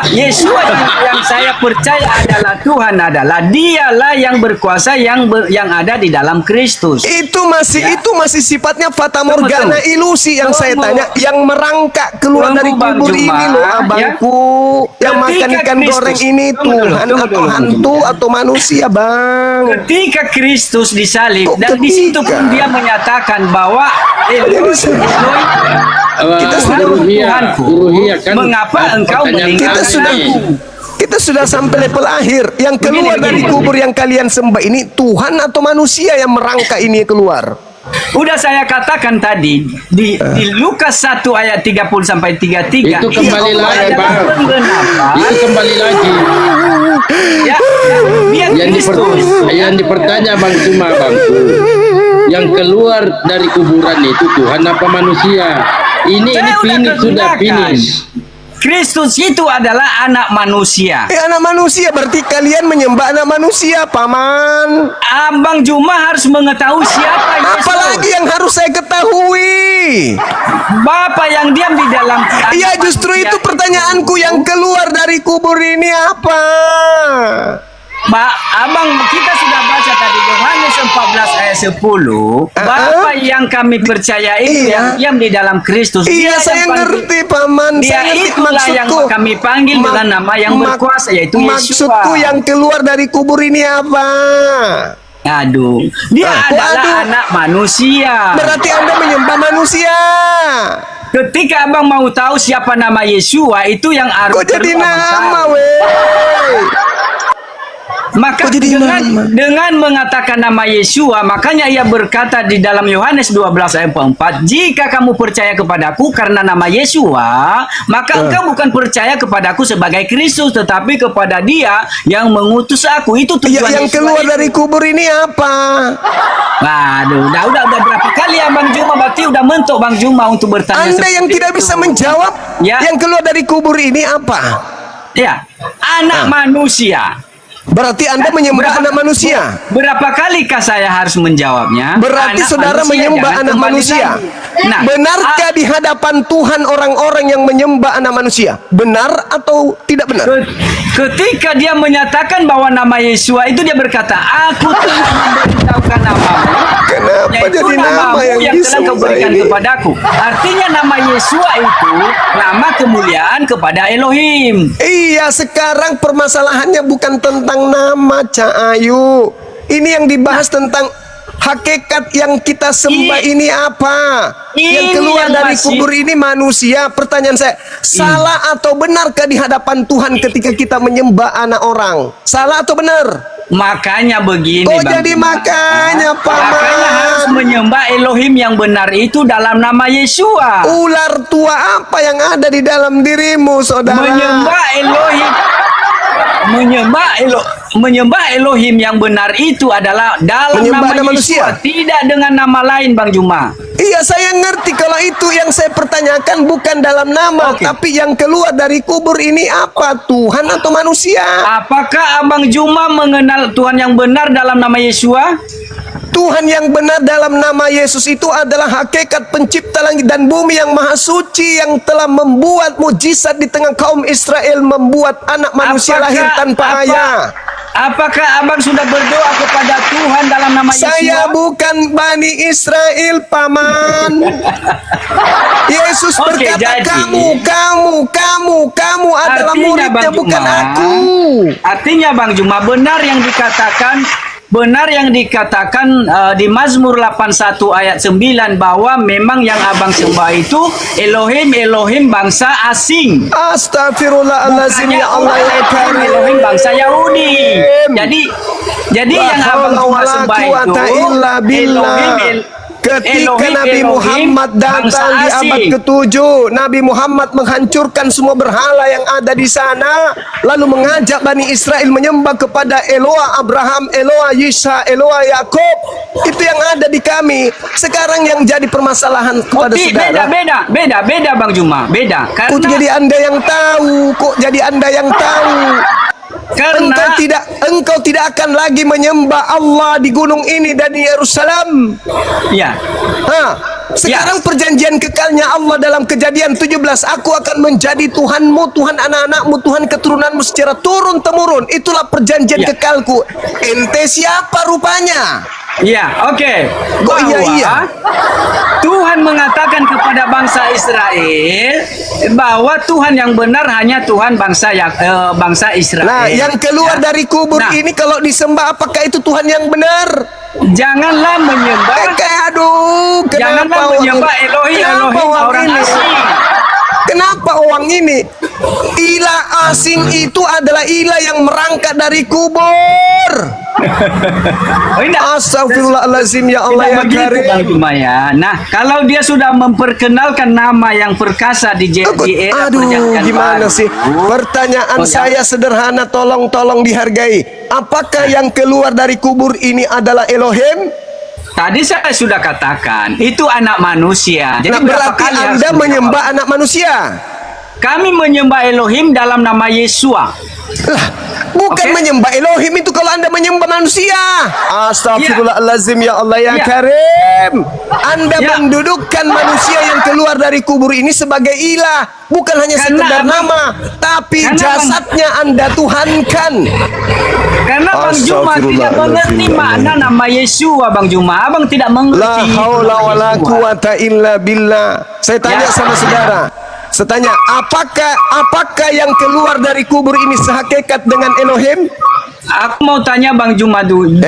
Yesua yang saya percaya adalah Tuhan, adalah dialah yang berkuasa yang ada di dalam Kristus. Itu masih sifatnya fata Tunggu, morgana, tunggu. ilusi yang saya Tunggu. tanya, yang merangkak keluar Tunggu, dari Bang kubur Juma, ini loh, ya. abangku. Yang Ketika makan ikan Kristus- goreng ini Tunggu dulu, Tuhan tunggu atau dulu, hantu atau manusia, Bang? Ketika Kristus disalib, Kok dan di situ ketika? pun dia menyatakan bahwa Eloi, Kita sudah Tuhanku, Uruhia kan mengapa engkau pertanyaan meninggalkan Kita kami. sudah sampai level akhir. Yang keluar Begini, dari begini. kubur yang kalian sembah ini Tuhan atau manusia yang merangkak ini keluar? Udah saya katakan tadi di Lukas 1 ayat 30 sampai 33. Itu kembali Allah lagi, adalah Bang. penggenapan. Itu kembali lagi. Ya, dia Kristus. Yang dipertanya Bang Cuma Bangku, yang keluar dari kuburan itu Tuhan apa manusia? Ini Saya udah finish, sudah kegunakan. finish. Kristus itu adalah anak manusia. Anak manusia, berarti kalian menyembah anak manusia, Paman. Abang Juma harus mengetahui siapa Yesus. Apalagi yang harus saya ketahui? Bapa yang diam di dalam. Iya, justru itu pertanyaanku, yang keluar dari kubur ini apa? Abang, kita sudah baca tadi Yohanes 14 ayat 10. Bapa yang kami percaya itu yang diam di dalam Kristus. Iya, saya ngerti paman. Dia Saya ngerti itulah yang maksudku. kami panggil dengan nama yang berkuasa, yaitu Yesus. Maksudku yang keluar dari kubur ini apa? Aduh, dia adalah anak manusia. Berarti Anda menyembah manusia. Ketika abang mau tahu siapa nama Yesua, itu yang harus Kok jadi perlu abang nama, tahu. weh? Maka Kok jadi dengan mengatakan nama Yesua, makanya ia berkata di dalam Yohanes 12 ayat 4, jika kamu percaya kepadaku karena nama Yesua, maka engkau bukan percaya kepadaku sebagai Kristus, tetapi kepada Dia yang mengutus aku. Itu tujuan Yang Yesua keluar itu. dari kubur ini apa? Waduh, udah berapa kali ya Bang Juma, berarti udah mentok Bang Juma untuk bertanya. Anda yang tidak bisa menjawab, Ya. yang keluar dari kubur ini apa? Ya, anak manusia. Berarti Anda menyembah anak manusia. Berapa kalikah saya harus menjawabnya? Berarti Anak saudara manusia, menyembah jangan anak kembali manusia. lagi. Nah, Benarkah di hadapan Tuhan orang-orang yang menyembah anak manusia? Benar atau tidak benar? ketika dia menyatakan bahwa nama Yesua itu, dia berkata, aku telah memberitahukan namamu. Kenapa Yaitu jadi nama namamu yang yang telah disembah kau berikan ini? kepadaku. Artinya nama Yesua itu nama kemuliaan kepada Elohim. Iya, sekarang permasalahannya bukan tentang nama, Ca Ayu. Ini yang dibahas tentang hakikat yang kita sembah ini apa? Yang Ini keluar yang dari masih- kubur ini manusia. Pertanyaan saya, salah atau benarkah di hadapan Tuhan ketika kita menyembah anak orang? Salah atau benar? Makanya begini, Oh, Bang jadi Juma. makanya, Makanya harus paman. menyembah Elohim yang benar itu dalam nama Yesua. Ular tua apa yang ada di dalam dirimu, saudara? Menyembah Elohim, menyembah Elohim yang benar itu adalah dalam Menyembah nama nama Yesua, manusia. tidak dengan nama lain, Bang Juma. Iya, saya ngerti kalau itu yang saya pertanyakan bukan dalam nama, Oke. tapi yang keluar dari kubur ini apa? Tuhan atau manusia? Apakah Abang Juma mengenal Tuhan yang benar dalam nama Yesua? Tuhan yang benar dalam nama Yesus itu adalah hakikat pencipta langit dan bumi yang maha suci, yang telah membuat mujizat di tengah kaum Israel, membuat anak manusia lahir tanpa ayah. Apakah Abang sudah berdoa kepada Tuhan dalam nama Saya Yesua? bukan Bani Israel, paman. Yesus Oke, berkata, jadi- kamu adalah Artinya, muridnya, Bang bukan Juma, aku. Artinya Bang Juma, benar yang dikatakan di Mazmur 81 ayat 9 bahwa memang yang abang sembah itu Elohim bangsa asing. Astagfirullahaladzim, ya Allah ya Karim. Elohim bangsa Yahudi. Jadi yang abang cuma sembah itu Ketika Nabi Muhammad datang di abad ke-7, Nabi Muhammad menghancurkan semua berhala yang ada di sana, lalu mengajak Bani Israel menyembah kepada Eloah Abraham, Eloah Yisha, Eloah Yakub. Itu yang ada di kami. Sekarang yang jadi permasalahan kepada saudara. Beda Bang Juma, beda. Kok Karena jadi Anda yang tahu? Kok jadi Anda yang tahu? Engkau tidak akan lagi menyembah Allah di gunung ini dan di Yerusalem. ya. Sekarang perjanjian kekalnya Allah dalam Kejadian 17, aku akan menjadi Tuhanmu, Tuhan anak-anakmu, Tuhan keturunanmu secara turun-temurun. Itulah perjanjian Ya. kekalku. Ente siapa rupanya? Iya, oke. Kok iya? Tuhan mengatakan kepada bangsa Israel bahwa Tuhan yang benar hanya Tuhan bangsa Israel. Nah, yang keluar Ya. dari kubur Nah, ini kalau disembah, apakah itu Tuhan yang benar? janganlah menyembah Aduh, janganlah kenapa menyembah Elohim Elohim orang asing. Kenapa uang ini? Ilah asing itu adalah ilah yang merangkak dari kubur. Oh, indah. Astagfirullahaladzim, ya Allah Tidak ya begitu, Karim. Bang Juma ya. Nah, kalau dia sudah memperkenalkan nama yang perkasa di era Aduh, perjanjian gimana baru. sih? Pertanyaan Oh, ya. saya sederhana, tolong dihargai. Apakah yang keluar dari kubur ini adalah Elohim? Tadi saya sudah katakan, itu anak manusia. Jadi Nah, berapa berarti kali harus Anda menjawab? menyembah anak manusia. kami menyembah Elohim dalam nama Yesua. Lah, bukan Oke. menyembah Elohim itu kalau Anda menyembah manusia. Astagfirullahalazim, ya Allah ya Ya. Karim. Anda Ya. mendudukkan manusia yang keluar dari kubur ini sebagai ilah, bukan hanya Karena sekedar Abang- nama, tapi karena jasadnya Anda tuhankan. Karena Bang Juma tidak mengerti makna nama Yesua, Bang Juma. Abang tidak mengerti. La haula nama wala Yesua. quwata illa billah. Saya tanya Ya. sama saudara. Saya tanya, apakah yang keluar dari kubur ini sehakikat dengan Elohim? Aku mau tanya Bang Juma juga.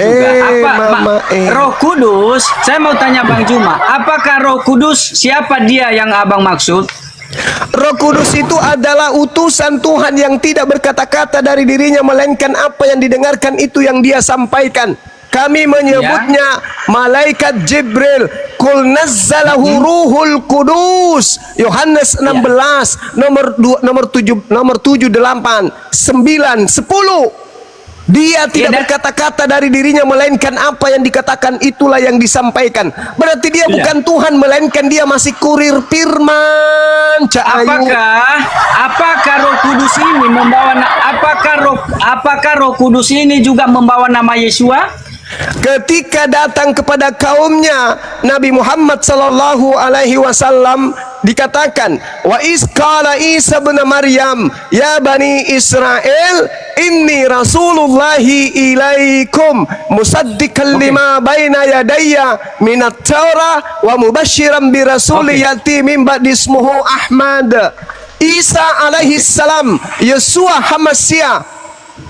Mama, Roh Kudus? Saya mau tanya Bang Juma, apakah Roh Kudus siapa dia yang Abang maksud? Roh Kudus itu adalah utusan Tuhan yang tidak berkata-kata dari dirinya, melainkan apa yang didengarkan itu yang dia sampaikan. Kami menyebutnya malaikat Jibril. Qul nazzalahu ruhul kudus. Yohanes 16 nomor 7 8 9 10. Dia tidak dan- berkata-kata dari dirinya, melainkan apa yang dikatakan itulah yang disampaikan. Berarti dia bukan Tuhan, melainkan dia masih kurir firman. Cak Ayu. Apakah Roh Kudus ini membawa apakah Roh Kudus ini juga membawa nama Yesua? Ketika datang kepada kaumnya, Nabi Muhammad sallallahu alaihi wasallam dikatakan, wa isqala Isa bin Maryam ya bani Israel inni rasulullahi ilaikum musaddiqan lima baina yadayya minat Taurah wa mubasyiran bi rasuli yati min ba'di ismuhu Ahmad. Isa alaihi salam, Yesua Hamasia,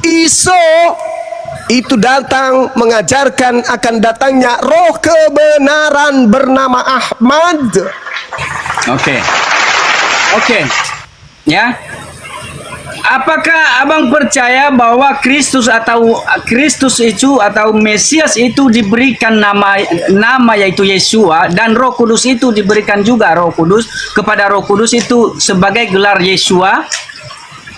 Iso itu datang mengajarkan akan datangnya roh kebenaran bernama Ahmad. Oke. Ya. Apakah Abang percaya bahwa Kristus itu atau Mesias itu diberikan nama yaitu Yesua, dan Roh Kudus itu diberikan juga Roh Kudus kepada Roh Kudus itu sebagai gelar Yesua?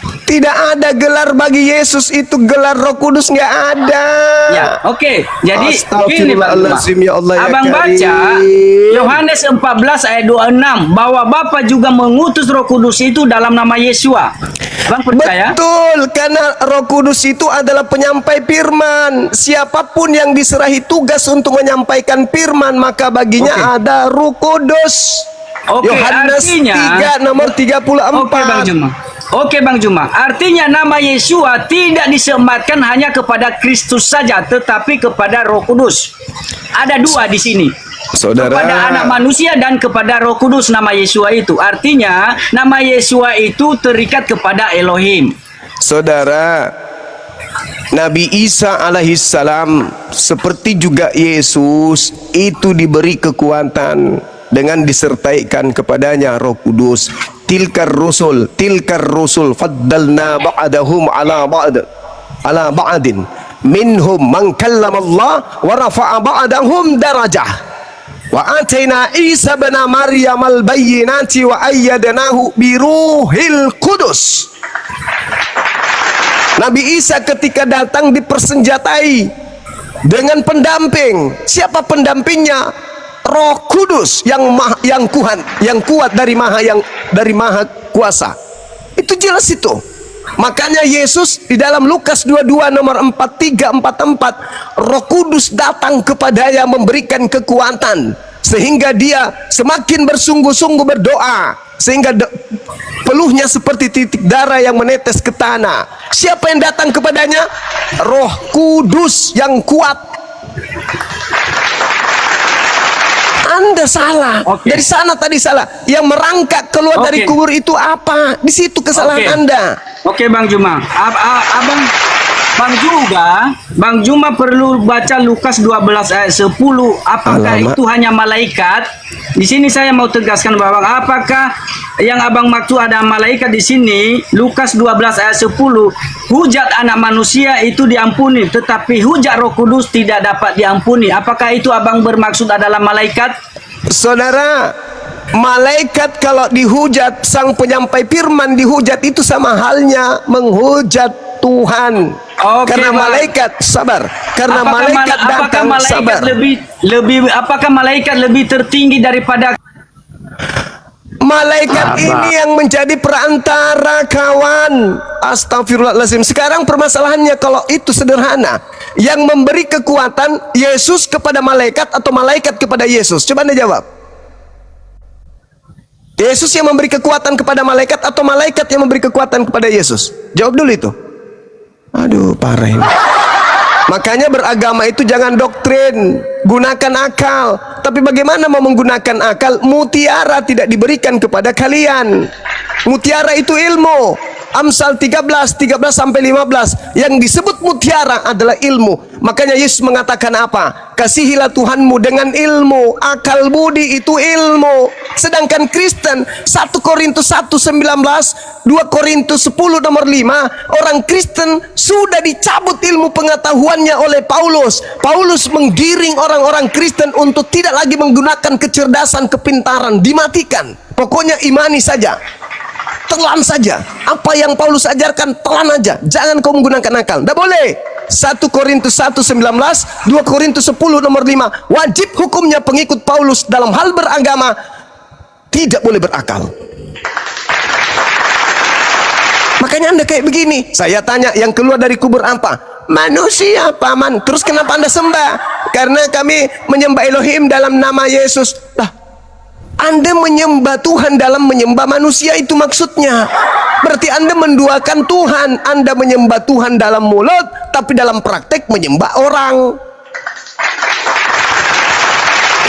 Tidak ada gelar bagi Yesus itu, gelar Roh Kudus nggak ada. Ya, oke. Jadi begini Bang Juma. Astagfirullahaladzim, ya Allah ya Abang Karim. baca Yohanes 14 ayat 26 bahwa Bapa juga mengutus Roh Kudus itu dalam nama Yesua. Bang percaya? Betul, karena Roh Kudus itu adalah penyampai firman. Siapapun yang diserahi tugas untuk menyampaikan firman, maka baginya ada Roh Kudus. Oke, Yohanes artinya 3 nomor 34. Oke Bang Juma. Oke Bang Juma, artinya nama Yesua tidak disematkan hanya kepada Kristus saja, tetapi kepada Roh Kudus. Ada dua di sini. Saudara, Kepada anak manusia dan kepada Roh Kudus nama Yesua itu. Artinya nama Yesua itu terikat kepada Elohim. saudara, Nabi Isa alaihissalam seperti juga Yesus itu diberi kekuatan dengan disertaikan kepadanya Roh Kudus. Tilkar rusul faddalna ba'dahum ala ba'din minhum man kallama Allah wa rafa'a ba'dahum darajah wa ataina Isa bin Maryam al-bayyinati wa ayyadnahu biruhil kudus. Nabi Isa ketika datang dipersenjatai dengan pendamping. Siapa pendampingnya? Roh Kudus yang kuat dari maha kuasa. Itu jelas itu. Makanya Yesus di dalam Lukas 22 nomor 4344, Roh Kudus datang kepadanya memberikan kekuatan sehingga dia semakin bersungguh-sungguh berdoa, sehingga peluhnya seperti titik darah yang menetes ke tanah. Siapa yang datang kepadanya? Roh Kudus yang kuat. Anda salah. Oke. Dari sana tadi salah. Yang merangkak keluar dari Oke. kubur itu apa? Di situ kesalahan Oke. Anda. Oke Bang Juma. Bang Juma perlu baca Lukas 12 ayat 10. Apakah Alamak. itu hanya malaikat? Di sini saya mau tegaskan bahwa apakah yang Abang maksud ada malaikat di sini? Lukas 12 ayat 10. Hujat anak manusia itu diampuni, tetapi hujat Roh Kudus tidak dapat diampuni. Apakah itu Abang bermaksud adalah malaikat? Saudara, malaikat kalau dihujat, sang penyampai firman dihujat, itu sama halnya menghujat Tuhan. Oke, Karena Bang. malaikat sabar. Karena Apakah malaikat datang sabar. apakah malaikat lebih tertinggi daripada Malaikat ini yang menjadi perantara, kawan. Astagfirullahaladzim. Sekarang permasalahannya, kalau itu sederhana, yang memberi kekuatan Yesus kepada malaikat atau malaikat kepada Yesus? Coba Anda jawab. Yesus yang memberi kekuatan kepada malaikat atau malaikat yang memberi kekuatan kepada Yesus? Jawab dulu itu. Aduh, parah ini. Makanya beragama itu jangan doktrin, gunakan akal. Tapi bagaimana mau menggunakan akal? Mutiara tidak diberikan kepada kalian. Mutiara itu ilmu. Amsal 13 sampai 15. Yang disebut mutiara adalah ilmu. Makanya Yesus mengatakan apa? Kasihilah Tuhanmu dengan ilmu. Akal budi itu ilmu. Sedangkan Kristen 1 Korintus 1:19, 2 Korintus 10 nomor 5, orang Kristen sudah dicabut ilmu pengetahuannya oleh Paulus. Paulus menggiring orang-orang Kristen untuk tidak lagi menggunakan kecerdasan, kepintaran, dimatikan. Pokoknya imani saja. Telan saja. Apa yang Paulus ajarkan, telan aja. Jangan kau menggunakan akal. Tidak boleh. 1 Korintus 1:19, 2 Korintus 10 nomor 5. Wajib hukumnya pengikut Paulus dalam hal beragama tidak boleh berakal. Makanya Anda kayak begini. Saya tanya, yang keluar dari kubur apa? Manusia, paman. Terus kenapa Anda sembah? Karena kami menyembah Elohim dalam nama Yesus. Lah, Anda menyembah Tuhan dalam menyembah manusia, itu maksudnya. Berarti Anda menduakan Tuhan. Anda menyembah Tuhan dalam mulut, tapi dalam praktek menyembah orang.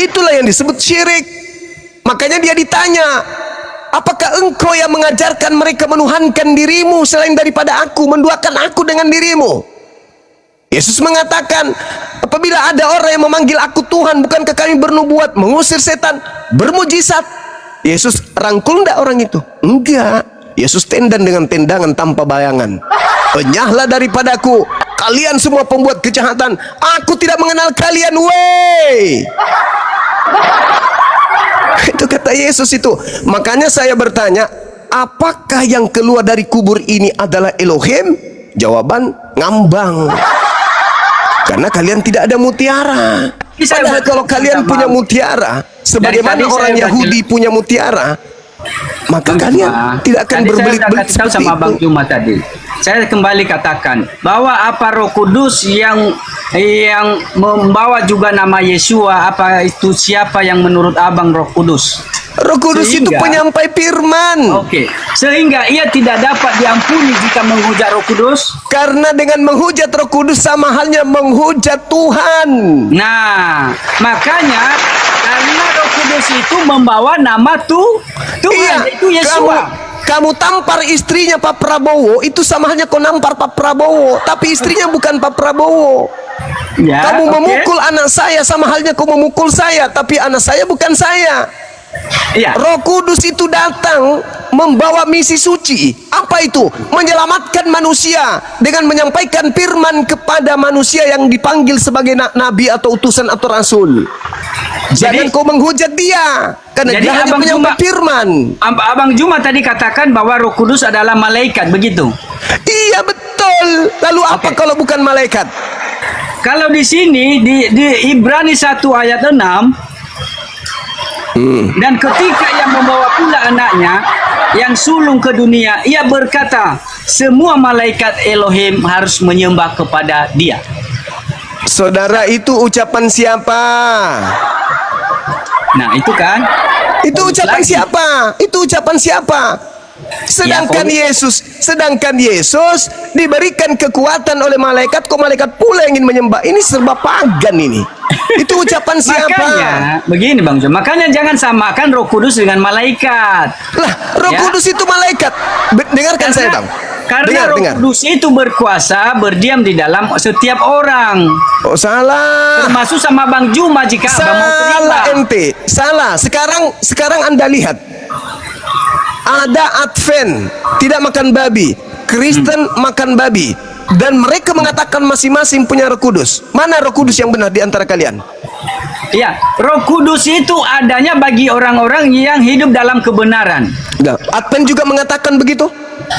Itulah yang disebut syirik. Makanya dia ditanya, apakah engkau yang mengajarkan mereka menuhankan dirimu selain daripada aku, menduakan aku dengan dirimu? Yesus mengatakan, apabila ada orang yang memanggil aku Tuhan, bukankah kami bernubuat, mengusir setan, bermujizat? Yesus rangkul enggak orang itu? Enggak. Yesus tendan dengan tendangan tanpa bayangan. Enyahlah daripadaku, kalian semua pembuat kejahatan. Aku tidak mengenal kalian, wey. Itu kata Yesus itu. Makanya saya bertanya, apakah yang keluar dari kubur ini adalah Elohim? Jawaban, ngambang. Karena kalian tidak ada mutiara. Padahal kalau kalian punya mutiara, sebagaimana orang Yahudi punya mutiara, maka kalian tidak akan berbelit-belit seperti sama Bang itu. Juma tadi. Saya kembali katakan bahwa apa Roh Kudus yang membawa juga nama Yesua, apa itu, siapa yang menurut Abang Roh Kudus? Roh Kudus itu penyampai firman. Oke. Sehingga ia tidak dapat diampuni jika menghujat Roh Kudus. Karena dengan menghujat Roh Kudus sama halnya menghujat Tuhan. Nah, makanya karena Roh Kudus itu membawa nama Tuhan, itu Yesua. Kamu tampar istrinya Pak Prabowo, itu sama halnya kau nampar Pak Prabowo, tapi istrinya bukan Pak Prabowo. Ya, kamu memukul anak saya, sama halnya kau memukul saya, tapi anak saya bukan saya. Iya. Roh Kudus itu datang membawa misi suci. Apa itu? Menyelamatkan manusia dengan menyampaikan firman kepada manusia yang dipanggil sebagai nabi atau utusan atau rasul. Jangan kau menghujat dia, karena dia hanya penyampai firman. Abang Juma tadi katakan bahwa Roh Kudus adalah malaikat, begitu? Iya, betul. Lalu apa kalau bukan malaikat? Kalau di sini di Ibrani 1 ayat 6, dan ketika ia membawa pula anaknya yang sulung ke dunia, ia berkata, semua malaikat Elohim harus menyembah kepada dia. Saudara, itu ucapan siapa? Nah, itu kan? Itu ucapan siapa? Itu ucapan siapa? Sedangkan Yesus diberikan kekuatan oleh malaikat, kok malaikat pula yang ingin menyembah. Ini serba pagan ini. Itu ucapan siapa? Makanya begini Bang Jo, makanya jangan samakan Roh Kudus dengan malaikat. Lah, Roh Kudus itu malaikat. Dengarkan saya, Bang. Karena Roh Kudus itu berkuasa berdiam di dalam setiap orang. Oh, salah. Termasuk sama Bang Juma jika Abang mau terima. Salah ente. Salah. Sekarang Anda lihat. Ada Advent tidak makan babi, Kristen makan babi, dan mereka mengatakan masing-masing punya Roh Kudus. Mana Roh Kudus yang benar di antara kalian? Ya, Roh Kudus itu adanya bagi orang-orang yang hidup dalam kebenaran. Nah, Advent juga mengatakan begitu.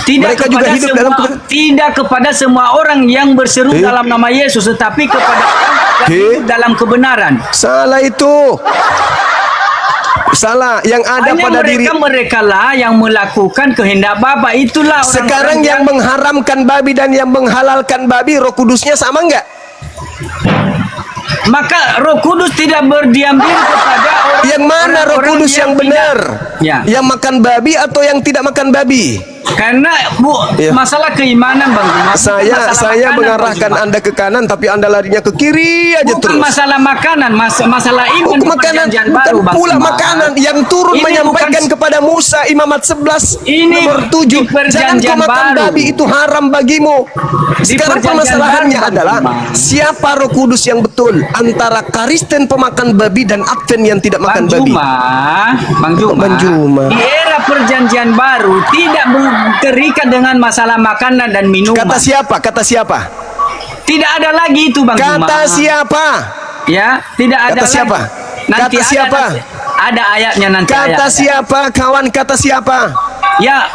Tidak mereka juga hidup dalam kebenaran. Tidak kepada semua orang yang berseru dalam nama Yesus, tetapi kepada orang yang hidup dalam kebenaran. Salah itu. Salah. Yang ada Hanya pada diri. mereka lah yang melakukan kehendak Bapa. Itulah orang-orang Sekarang yang mengharamkan babi dan yang menghalalkan babi, Roh Kudusnya sama enggak? Maka Roh Kudus tidak berdiam diri kepada orang. Yang mana Roh orang-orang Kudus yang benar? Ya. Yang makan babi atau yang tidak makan babi? Karena Ya. masalah keimanan Bang Juma. Saya mengarahkan Anda ke kanan, tapi Anda larinya ke kiri aja bukan terus. masalah makanan, masalah iman di Makanan, perjanjian bukan baru Bang pula Juma. makanan yang turun Ini menyampaikan bukan- kepada Musa Imamat 11 Ini nomor 7, di perjanjian jangan kau makan baru. babi, itu haram bagimu. Sekarang perjanjian permasalahannya baru, Bang adalah Juma. siapa Roh Kudus yang betul antara Kristen pemakan babi dan Advent yang tidak makan babi. Bang Juma, di era perjanjian baru tidak terikat dengan masalah makanan dan minuman. Kata siapa? Kata siapa? Tidak ada lagi itu Bang Juma. Kata siapa? Ya, tidak ada Kata lagi. siapa? Nanti Kata siapa? Ada ayatnya nanti. Kata ayatnya. siapa? Kawan, kata siapa? Ya,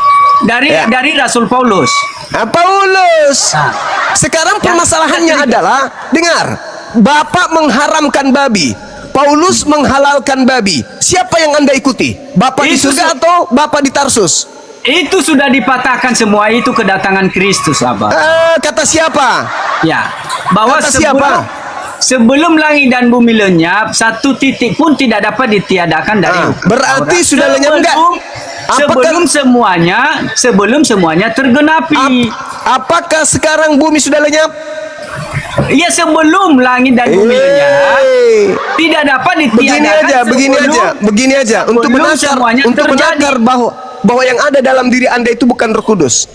Ya. dari Rasul Paulus. Paulus. Nah. Sekarang Ya, permasalahannya ya, adalah, dengar, Bapak mengharamkan babi, Paulus menghalalkan babi. Siapa yang Anda ikuti? Bapak di Itu surga atau Bapak di Tarsus? Itu sudah dipatahkan semua itu kedatangan Kristus, Abah. Kata siapa? Ya, bahwa Kata siapa? sebelum langit dan bumi lenyap, satu titik pun tidak dapat ditiadakan dari hukum berarti Taurat. sudah lenyap enggak? Sebelum semuanya tergenapi. Apakah sekarang bumi sudah lenyap? Ya, sebelum langit dan bumi lenyap tidak dapat ditiadakan. Begini aja, untuk menakar bahwa yang ada dalam diri Anda itu bukan Roh Kudus.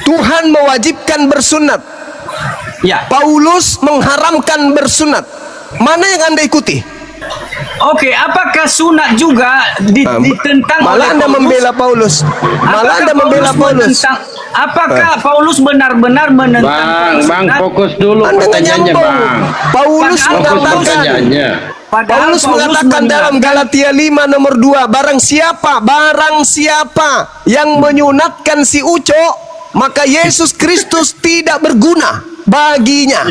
Tuhan mewajibkan bersunat. Ya. Paulus mengharamkan bersunat. Mana yang Anda ikuti? Oke, apakah sunat juga ditentang Malah oleh Anda Paulus? membela Paulus. Malah Anda membela Paulus. Apakah Paulus benar-benar menentang Bang, sunat? fokus dulu Anda nggak pertanyaannya, nyambung. Bang. Paulus Padahal Fokus mengatakan, pertanyaannya. Paulus mengatakan dalam Galatia 5 nomor 2, barang siapa yang menyunatkan si Uco, maka Yesus Kristus tidak berguna baginya.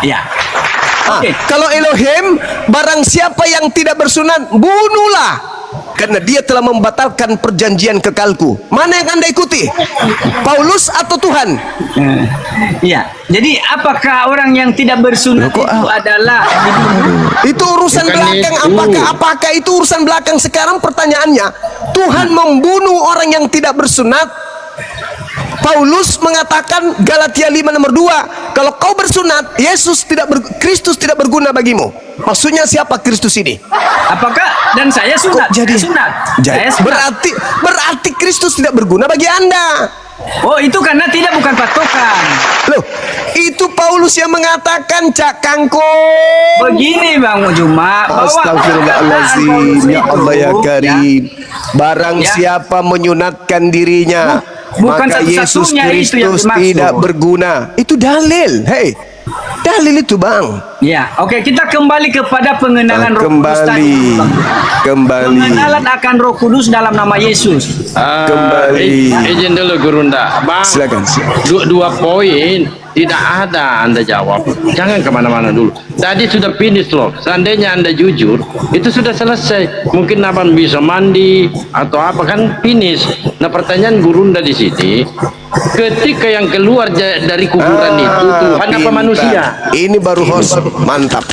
Ya. Oke. Kalau Elohim, barang siapa yang tidak bersunat, bunuhlah, karena dia telah membatalkan perjanjian kekalku. Mana yang Anda ikuti? Paulus atau Tuhan? Iya. Jadi apakah orang yang tidak bersunat itu adalah Itu urusan Bukan belakang. itu. Apakah itu urusan belakang? Sekarang pertanyaannya, Tuhan membunuh orang yang tidak bersunat. Paulus mengatakan Galatia 5 nomor 2, kalau kau bersunat, Kristus tidak berguna bagimu. Maksudnya siapa Kristus ini? apakah dan saya sunat? Kok jadi sunat. Saya sunat. berarti Kristus tidak berguna bagi Anda. Oh, itu karena bukan patokan. Loh, itu Paulus yang mengatakan, Cak Kangko. Begini Bang Juma, bahwa Astagfirullahaladzim, ya Allah ya Karim. Barang Ya. siapa menyunatkan dirinya, Bukan maka Yesus satu-satunya itu yang Kristus dimaksud. tidak berguna. Itu dalil. Hei, dalil itu Bang. Ya, oke, kita kembali kepada pengenalan Roh Kudus tadi. Kembali. Pengenalan akan Roh Kudus dalam nama Yesus. Kembali. Izin dulu Gurunda. Bang, Silakan. dua poin tidak ada Anda jawab. Jangan kemana-mana dulu. Tadi sudah finish loh. Seandainya Anda jujur, itu sudah selesai. Mungkin Abang bisa mandi atau apa kan finish. Nah, pertanyaan Gurunda di sini, ketika yang keluar dari kuburan itu Tuhan apa pintar. manusia? Ini baru host, mantap.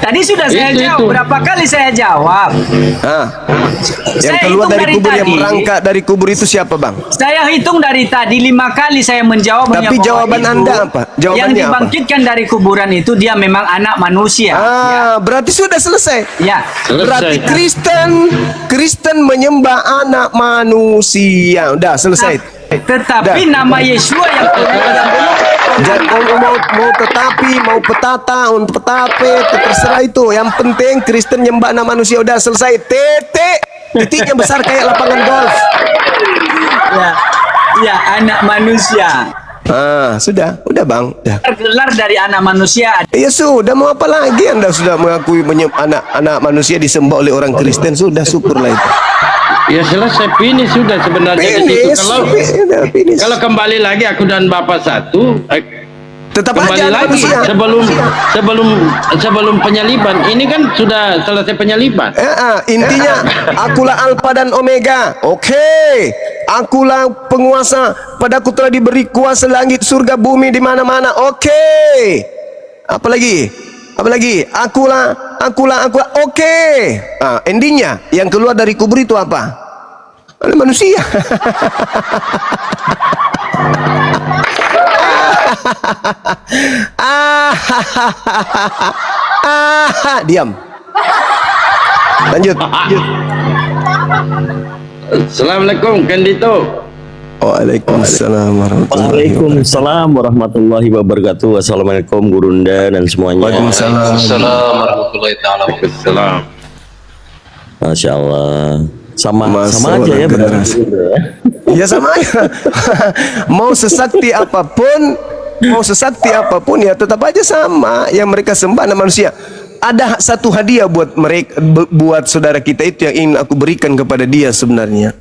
Tadi sudah saya Itu. jawab. Berapa kali saya jawab? Yang Saya keluar hitung dari dari kubur, yang tadi. merangkak dari kubur itu siapa Bang? Saya hitung dari tadi 5 kali saya menjawab. Tapi bahwa jawaban itu Anda apa? Jawabannya yang apa? dibangkitkan dari kuburan itu dia memang anak manusia. Berarti sudah selesai. Ya. Berarti Selesai. Kristen menyembah anak manusia. Udah selesai. Tetapi Dah. nama Yesua yang Jangan mau tetapi mau petata untuk petape terserah itu. Yang penting Kristen nyembah anak manusia. Udah selesai. Titiknya besar kayak lapangan golf. ya anak manusia. Sudah Bang. Udah. Tergelar dari anak manusia. Ya sudah, mau apa lagi Anda sudah mengakui anak manusia disembah oleh orang Kristen. Sudah, syukurlah itu. Ya selesai finish sudah sebenarnya di situ. Finish. Kalau kembali lagi aku dan Bapak satu, Tetap Kembali aja anak lagi manusia. sebelum penyaliban. Ini kan sudah selesai penyaliban. Intinya akulah Alfa dan Omega. Oke. Akulah penguasa, padaku telah diberi kuasa langit, surga, bumi, di mana-mana. Oke. Apalagi? Akulah. Oke. Endingnya yang keluar dari kubur itu apa? Oleh manusia. Diam. Lanjut. Assalamualaikum Kandito. Waalaikumsalam warahmatullahi wabarakatuh. Waalaikumsalam warahmatullahi wabarakatuh. Assalamualaikum Gurunda dan semuanya. Assalamualaikum warahmatullahi taala wabarakatuh. Salam. Masya Allah. Sama Masa aja ya orang berarti generasi. Gurunda ya. Ya sama aja. Mau sesakti apapun ya tetap aja sama. Yang mereka sembah anak manusia. Ada satu hadiah buat mereka, buat saudara kita itu yang ingin aku berikan kepada dia sebenarnya.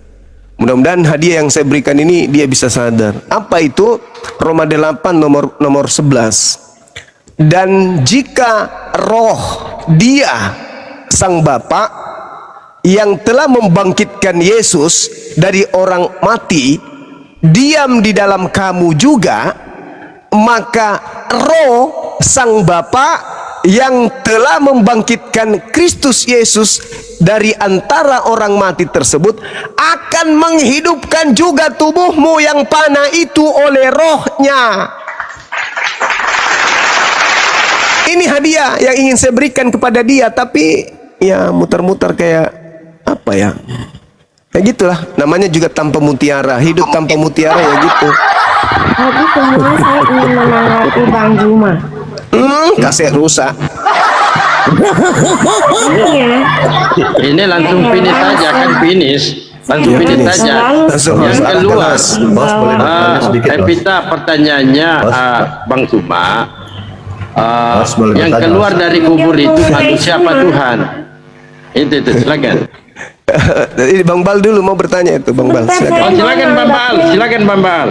Mudah-mudahan hadiah yang saya berikan ini dia bisa sadar. Apa itu? Roma 8 nomor 11. Dan jika roh dia sang Bapa yang telah membangkitkan Yesus dari orang mati diam di dalam kamu juga, maka roh sang Bapa yang telah membangkitkan Kristus Yesus dari antara orang mati tersebut akan menghidupkan juga tubuhmu yang panah itu oleh rohnya. Ini hadiah yang ingin saya berikan kepada dia, tapi ya muter-muter kayak apa ya, kayak gitulah. Namanya juga tanpa mutiara, hidup tanpa mutiara ya gitu. Tapi semua saya ingin menanggapi Bang Juma. Kaset rusak. Iya. Ini langsung finish saja kan finish. Langsung Iya, finish finish. saja. Langsung Yang keluar. Bos boleh bertanya sedikit, Bos. Evita pertanyaannya Bang Juma. Bos, boleh Yang bertanya, keluar Bos. dari kubur itu manusia apa Tuhan? Itu silakan. Jadi Bang Bal dulu mau bertanya itu, Bang Bal. Silakan. Oh, silakan Bang Bal, silakan Bang Bal.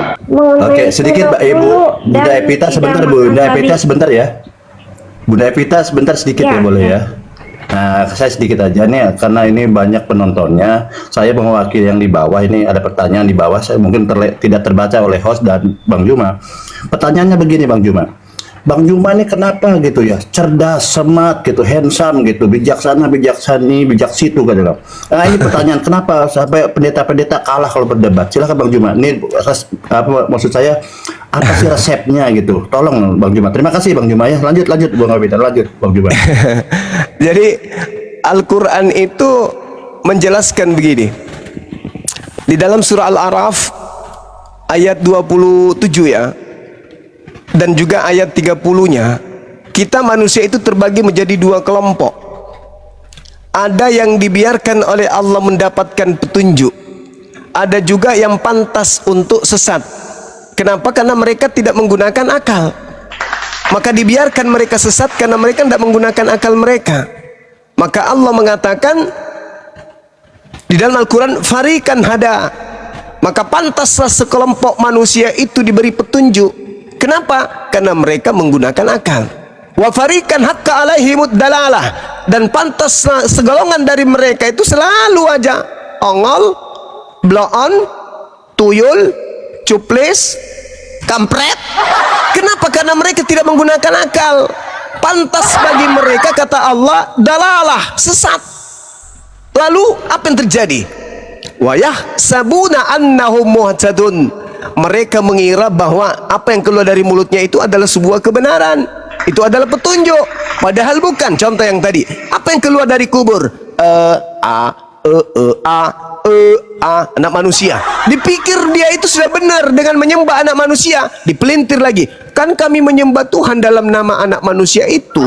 Oke, sedikit Mbak Ibu, Bunda Evita sebentar, Bunda Evita sebentar ya. Bunda Evita sebentar sedikit ya, Ya, boleh ya. ya. Nah, saya sedikit aja nih, karena ini banyak penontonnya. Saya mewakili yang di bawah, ini ada pertanyaan di bawah, saya mungkin tidak terbaca oleh host dan Bang Juma. Pertanyaannya begini Bang Juma. Bang Juma ini kenapa gitu ya, cerdas, smart gitu, handsome gitu, bijaksana, bijaksani, bijak situ gitu loh. Nah ini pertanyaan, kenapa sampai pendeta-pendeta kalah kalau berdebat? Silakan Bang Juma. Ini apa maksud saya, apa sih resepnya gitu? Tolong Bang Juma. Terima kasih Bang Juma ya. Lanjut Bang Abidar, lanjut Bang Juma. Jadi Al-Quran itu menjelaskan begini. Di dalam surah Al-A'raf ayat 27 ya. Dan juga ayat 30-nya, kita manusia itu terbagi menjadi dua kelompok. Ada yang dibiarkan oleh Allah mendapatkan petunjuk. Ada juga yang pantas untuk sesat. Kenapa? Karena mereka tidak menggunakan akal. Maka dibiarkan mereka sesat karena mereka tidak menggunakan akal mereka. Maka Allah mengatakan di dalam Al-Quran, farikan hada. Maka pantaslah sekelompok manusia itu diberi petunjuk. Kenapa? Karena mereka menggunakan akal. Wa farikan hakka alaihimud dalalah. Dan pantas segolongan dari mereka itu selalu aja ongol, bloon, tuyul, cuplis, kampret. Kenapa? Karena mereka tidak menggunakan akal. Pantas bagi mereka, kata Allah, dalalah, sesat. Lalu apa yang terjadi? Wa yahsabuna annahum muhtadun. Mereka mengira bahwa apa yang keluar dari mulutnya itu adalah sebuah kebenaran, itu adalah petunjuk, padahal bukan. Contoh yang tadi, apa yang keluar dari kubur? Anak manusia. Dipikir dia itu sudah benar dengan menyembah anak manusia, dipelintir lagi. Kan kami menyembah Tuhan dalam nama anak manusia itu.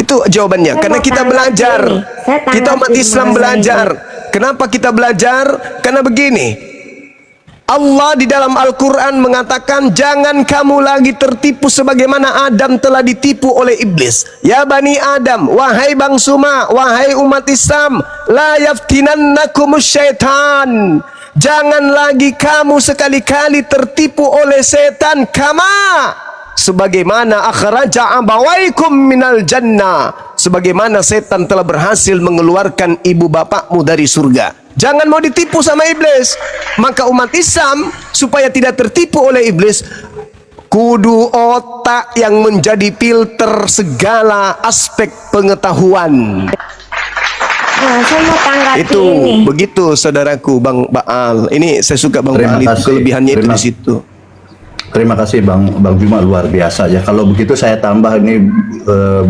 Itu jawabannya. Karena kita belajar. Kita umat Islam belajar. Kenapa kita belajar? Karena begini, Allah di dalam Al-Quran mengatakan, jangan kamu lagi tertipu sebagaimana Adam telah ditipu oleh iblis. Ya Bani Adam, wahai bangsuma, wahai umat Islam, la yaftinannakumus syaitan. Jangan lagi kamu sekali-kali tertipu oleh setan, kama sebagaimana akhraja abawaikum minal jannah, sebagaimana setan telah berhasil mengeluarkan ibu bapakmu dari surga. Jangan mau ditipu sama iblis. Maka umat Islam supaya tidak tertipu oleh iblis, kudu otak yang menjadi filter segala aspek pengetahuan. Nah, saya mau tanggapi Itu ini. begitu saudaraku Bang Baal. Ini saya suka Bang Terima Baal itu kasih. kelebihannya itu Terima- di situ. Terima kasih Bang Juma, luar biasa ya. Kalau begitu saya tambah ini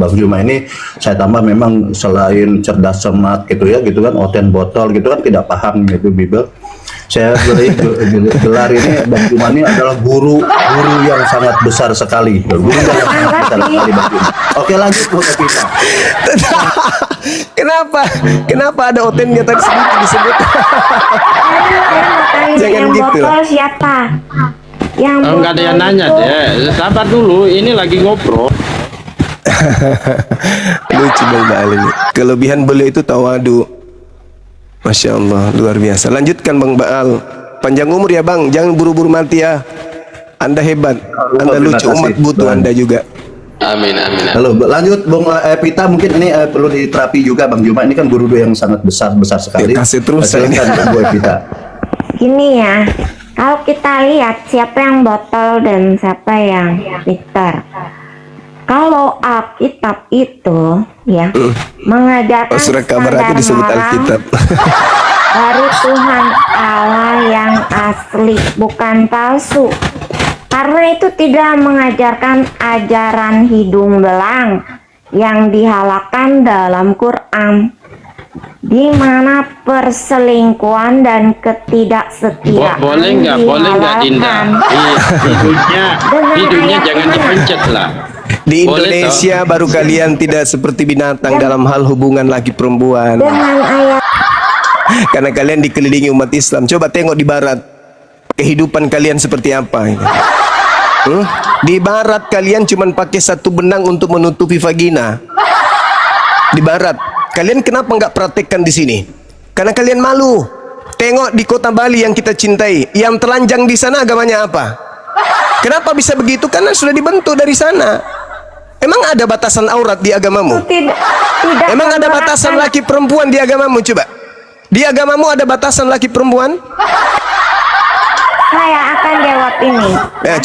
Bang Juma ini saya tambah memang selain cerdas cermat gitu ya, gitu kan, oten botol gitu kan, tidak paham gitu Bible. Saya beri gelar ini Bang Juma ini adalah guru yang sangat besar sekali. Guru yang sangat besar sekali Bang Juma. Oke, lanjut Bu Evita. Kenapa ada otennya tadi sedikit disebut? Jangan yang gitu lah. botol siapa? Yang Enggak ada yang botol nanya itu deh. Sabar dulu, ini lagi ngobrol. Lucu Bang Baal ini. Kelebihan beliau itu tawadu. Masya Allah, luar biasa. Lanjutkan Bang Baal. Panjang umur ya Bang, jangan buru-buru mati ya. Anda hebat, Anda Terima lucu, kasih, umat butuh Bang. Anda juga. Amin, amin, amin. Halo, lanjut Bung Evita, mungkin ini perlu diterapi juga Bang Juma. Ini kan guru yang sangat besar sekali. Ya, kasih terus Silakan Bu Evita. Gini ya, kalau kita lihat siapa yang botol dan siapa yang liter. Kalau Alkitab itu ya mengajarkan Oh, surat kabar aja standar disebut moral Alkitab. dari Tuhan Allah yang asli, bukan palsu. Karena itu tidak mengajarkan ajaran hidung belang yang dihalalkan dalam Quran, di mana perselingkuhan dan ketidaksetiaan Boleh nggak Dinda? Hidungnya ayat jangan mana? dipencet lah. Di Boleh Indonesia baru kalian tidak seperti binatang dalam hal hubungan laki perempuan. Dengan ayat Karena kalian dikelilingi umat Islam. Coba tengok di barat, kehidupan kalian seperti apa. Di barat kalian cuma pakai satu benang untuk menutupi vagina. Di barat, kalian kenapa nggak praktekkan di sini? Karena kalian malu. Tengok di kota Bali yang kita cintai, yang telanjang di sana agamanya apa? Kenapa bisa begitu? Karena sudah dibentuk dari sana. Emang ada batasan aurat di agamamu? tidak Emang ada batasan memberatkan. laki perempuan di agamamu? Coba. Di agamamu ada batasan laki perempuan? Saya akan jawab ini.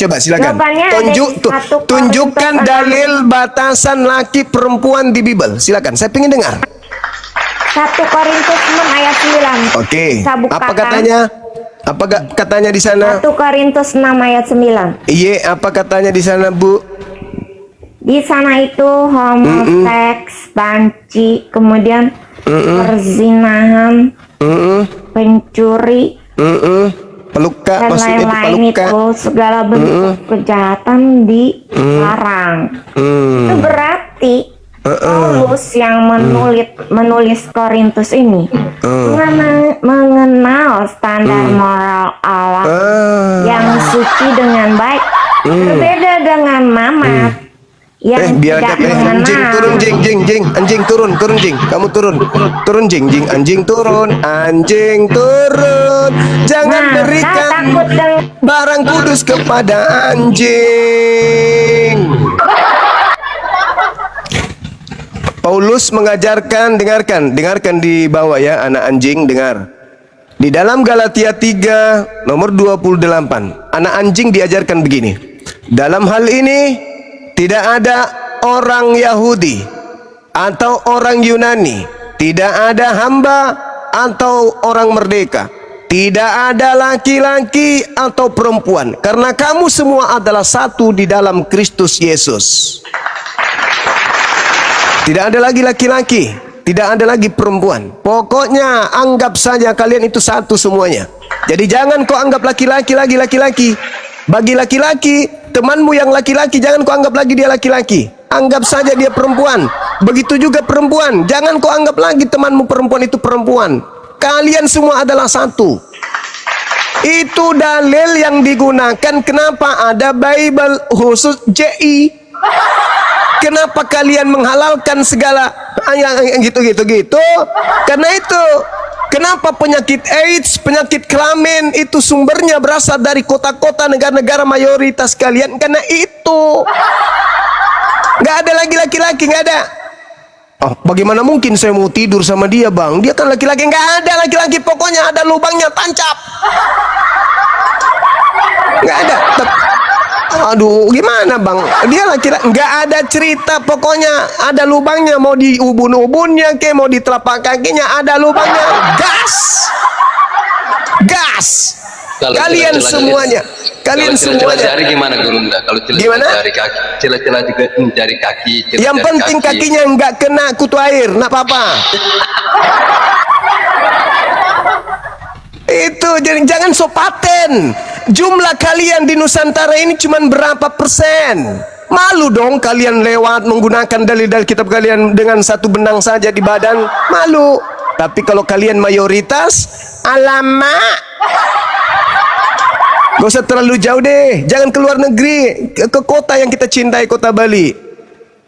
Coba silakan. Jawabannya ada di 1 tunjukkan Korintus dalil batasan laki perempuan di Bible. Silakan. Saya ingin dengar. 1 Korintus 6 ayat 9. Oke. Saya bukakan. Apa katanya? Apa katanya di sana? 1 Korintus 6 ayat 9. Iya, apa katanya di sana, Bu? Di sana itu homoseks, banci, kemudian perzinahan, pencuri, Peluka, dan maksudnya itu lain-lain peluka. itu segala bentuk kejahatan dilarang. Itu berarti Paulus yang menulis Korintus ini mengenal standar moral Allah yang suci dengan baik, berbeda dengan Mamat yang Biar tidak anjing turun, mengenal. jing, anjing turun, jing, kamu turun, jing, anjing turun, jangan Nah, saya berikan takut dengan barang kudus kepada anjing. Paulus mengajarkan, dengarkan di bawah ya anak anjing, dengar. Di dalam Galatia 3 nomor 28, anak anjing diajarkan begini. Dalam hal ini tidak ada orang Yahudi atau orang Yunani, tidak ada hamba atau orang merdeka, tidak ada laki-laki atau perempuan, karena kamu semua adalah satu di dalam Kristus Yesus. Tidak ada lagi laki-laki, tidak ada lagi perempuan. Pokoknya anggap saja kalian itu satu semuanya. Jadi jangan kau anggap laki-laki lagi laki-laki. Bagi laki-laki, temanmu yang laki-laki, jangan kau anggap lagi dia laki-laki. Anggap saja dia perempuan. Begitu juga perempuan. Jangan kau anggap lagi temanmu perempuan itu perempuan. Kalian semua adalah satu. Itu dalil yang digunakan. Kenapa ada Bible khusus JI? Kenapa kalian menghalalkan segala yang gitu? Karena itu Kenapa penyakit AIDS, penyakit kelamin itu sumbernya berasal dari kota-kota negara-negara mayoritas kalian? Karena itu nggak ada lagi laki-laki, nggak ada. Oh, bagaimana mungkin saya mau tidur sama dia, bang? Dia kan laki-laki. Nggak ada laki-laki, pokoknya ada lubangnya, tancap. Nggak ada. Aduh, gimana bang? Dia laki-laki, nggak ada cerita, pokoknya ada lubangnya, mau di ubun-ubunnya ke, mau di telapak kakinya ada lubangnya, gas. Kalau Kalian celah-celah semuanya, kalian kalau celah-celah semuanya. jari gimana Gurunda? Kalau Gimana? celah-celah jari kaki, celah-celah jari kaki, celah Yang jari penting kaki. kakinya nggak kena kutu air, nak apa-apa. Itu jadi jangan sopaten. Jumlah kalian di Nusantara ini cuma berapa persen? Malu dong kalian lewat menggunakan dalil-dalil kitab kalian dengan satu benang saja di badan. Malu. Tapi kalau kalian mayoritas, alamak. Gak usah terlalu jauh deh. Jangan keluar negeri, ke kota yang kita cintai, kota Bali.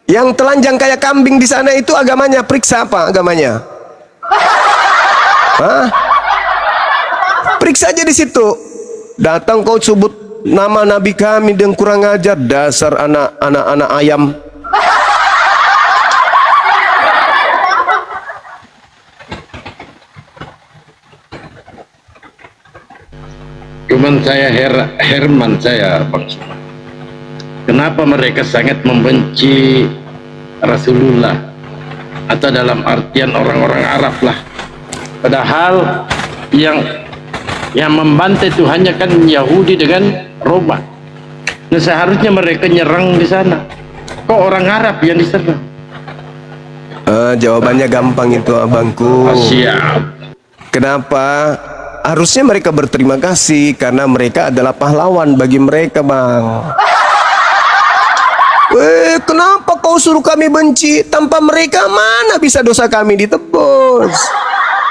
Yang telanjang kayak kambing di sana itu agamanya, periksa apa agamanya? Hah? Periksa aja di situ. Datang kau sebut nama Nabi kami dan kurang ajar, dasar anak ayam. Cuman saya Herman saya Bang Suma. Kenapa mereka sangat membenci Rasulullah, atau dalam artian orang-orang Arab lah. Padahal yang membantai Tuhannya kan Yahudi dengan Roma. Nah, seharusnya mereka nyerang di sana. Kok orang Arab yang diserang? Jawabannya gampang itu abangku. Siap. Kenapa? Harusnya mereka berterima kasih karena mereka adalah pahlawan bagi mereka, bang. Kenapa kau suruh kami benci? Tanpa mereka mana bisa dosa kami ditebus?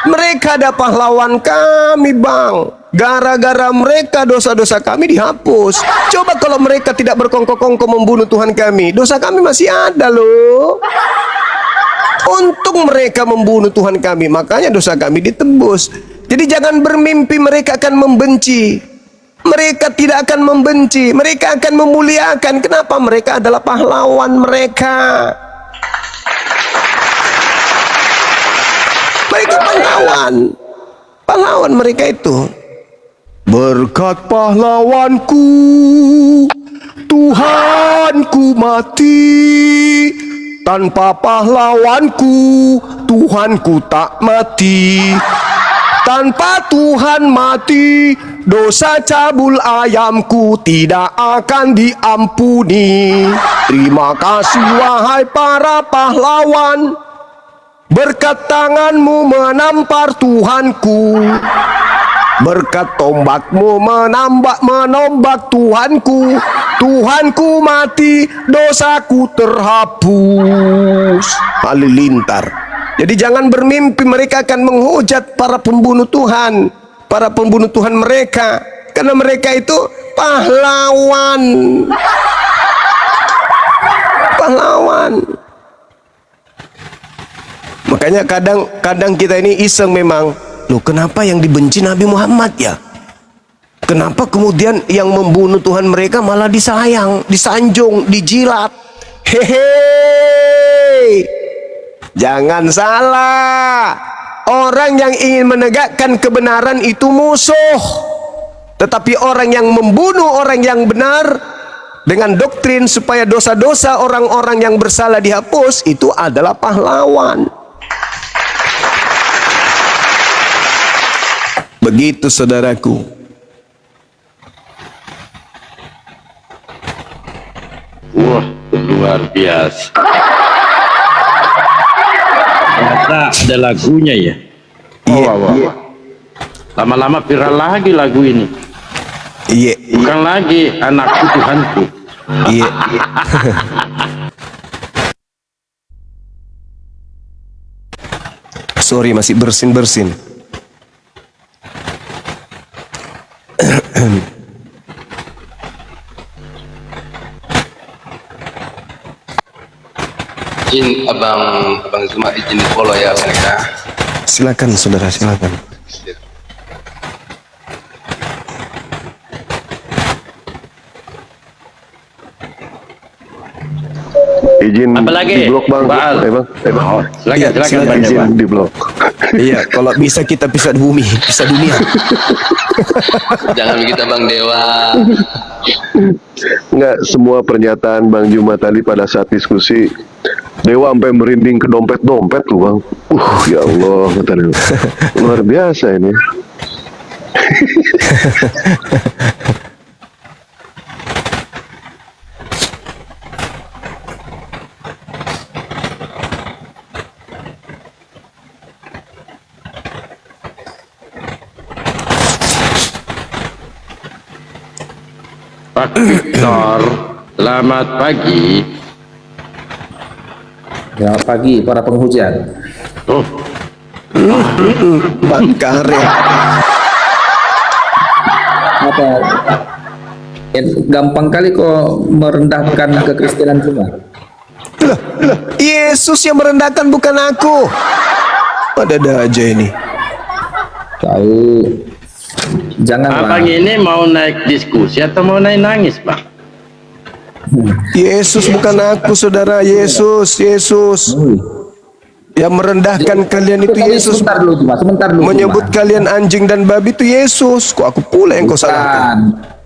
Mereka ada pahlawan kami, bang. Gara-gara mereka dosa-dosa kami dihapus. Coba kalau mereka tidak berkongkong-kongkong membunuh Tuhan kami, dosa kami masih ada loh. Untung mereka membunuh Tuhan kami, makanya dosa kami ditebus. Jadi jangan bermimpi mereka akan membenci. Mereka tidak akan membenci, mereka akan memuliakan. Kenapa? Mereka adalah pahlawan mereka. Mereka pahlawan mereka itu. Berkat pahlawanku, Tuhanku mati. Tanpa pahlawanku, Tuhanku tak mati. Tanpa Tuhan mati, dosa cabul ayamku tidak akan diampuni. Terima kasih wahai para pahlawan, berkat tanganmu menampar Tuhanku, berkat tombakmu menombak Tuhanku. Tuhanku mati, dosaku terhapus. Halilintar. Jadi jangan bermimpi mereka akan menghujat para pembunuh Tuhan, para pembunuh Tuhan mereka, karena mereka itu pahlawan. Pahlawan. Makanya kadang kita ini iseng memang, loh kenapa yang dibenci Nabi Muhammad ya? Kenapa kemudian yang membunuh Tuhan mereka malah disayang, disanjung, dijilat? Hehe. Jangan salah. Orang yang ingin menegakkan kebenaran itu musuh. Tetapi orang yang membunuh orang yang benar dengan doktrin supaya dosa-dosa orang-orang yang bersalah dihapus, itu adalah pahlawan. Begitu saudaraku. Wah, luar biasa. Ternyata ada lagunya ya. Wah. Lama-lama viral lagi lagu ini. Iya. Bukan lagi anakku Tuhanku. Iya. Sorry, masih bersin-bersin. Izin abang Zuma izin di follow ya mereka. Silakan saudara, silakan. Izin Apalagi? di blok bang. Pak Al. Bang. Oh, Iya, silakan silakan. Bang Jawa. Izin di blok. Iya, kalau bisa kita pisah bumi, pisah dunia. Jangan begitu Bang Dewa. Enggak, semua pernyataan Bang Juma tadi pada saat diskusi Dewa sampai merinding ke dompet-dompet tuh bang. Ya Allah, kata Dewa. Luar biasa ini. Pak Victor, selamat pagi. Selamat pagi para penghujat. Oh, Pak Karet. Apa? Gampang kali kok merendahkan kekristenan cuma. Yesus yang merendahkan, bukan aku. Ada aja ini. Tahu. Janganlah. abang ini mau naik diskusi atau mau naik nangis, Pak? Yesus bukan aku, saudara. Yesus, Yesus. Yang merendahkan kalian itu Yesus. Sebentar dulu, Cuma. Sebentar dulu. Menyebut Cuma. kalian anjing dan babi itu Yesus. Kok aku pula yang kau salahkan? Bukan.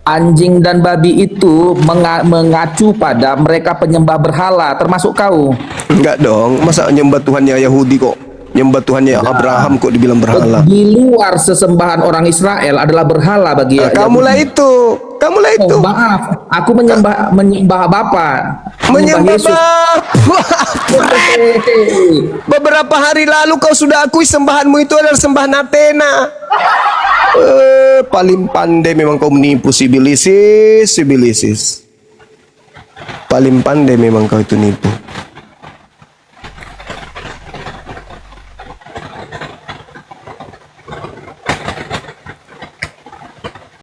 Anjing dan babi itu mengacu pada mereka penyembah berhala, termasuk kau. Enggak dong. Masa nyembah Tuhannya Yahudi kok? Nyembah Tuhannya Abraham kok dibilang berhala? Di luar sesembahan orang Israel adalah berhala bagi Kamulah itu. Kamulah itu. Oh, maaf, aku menyembah Bapa. Menyembah Yesus. Beberapa hari lalu kau sudah akui sembahanmu itu adalah sembahan Athena. Paling pandai memang kau menipu, Sibilisis. Paling pandai memang kau itu nipu.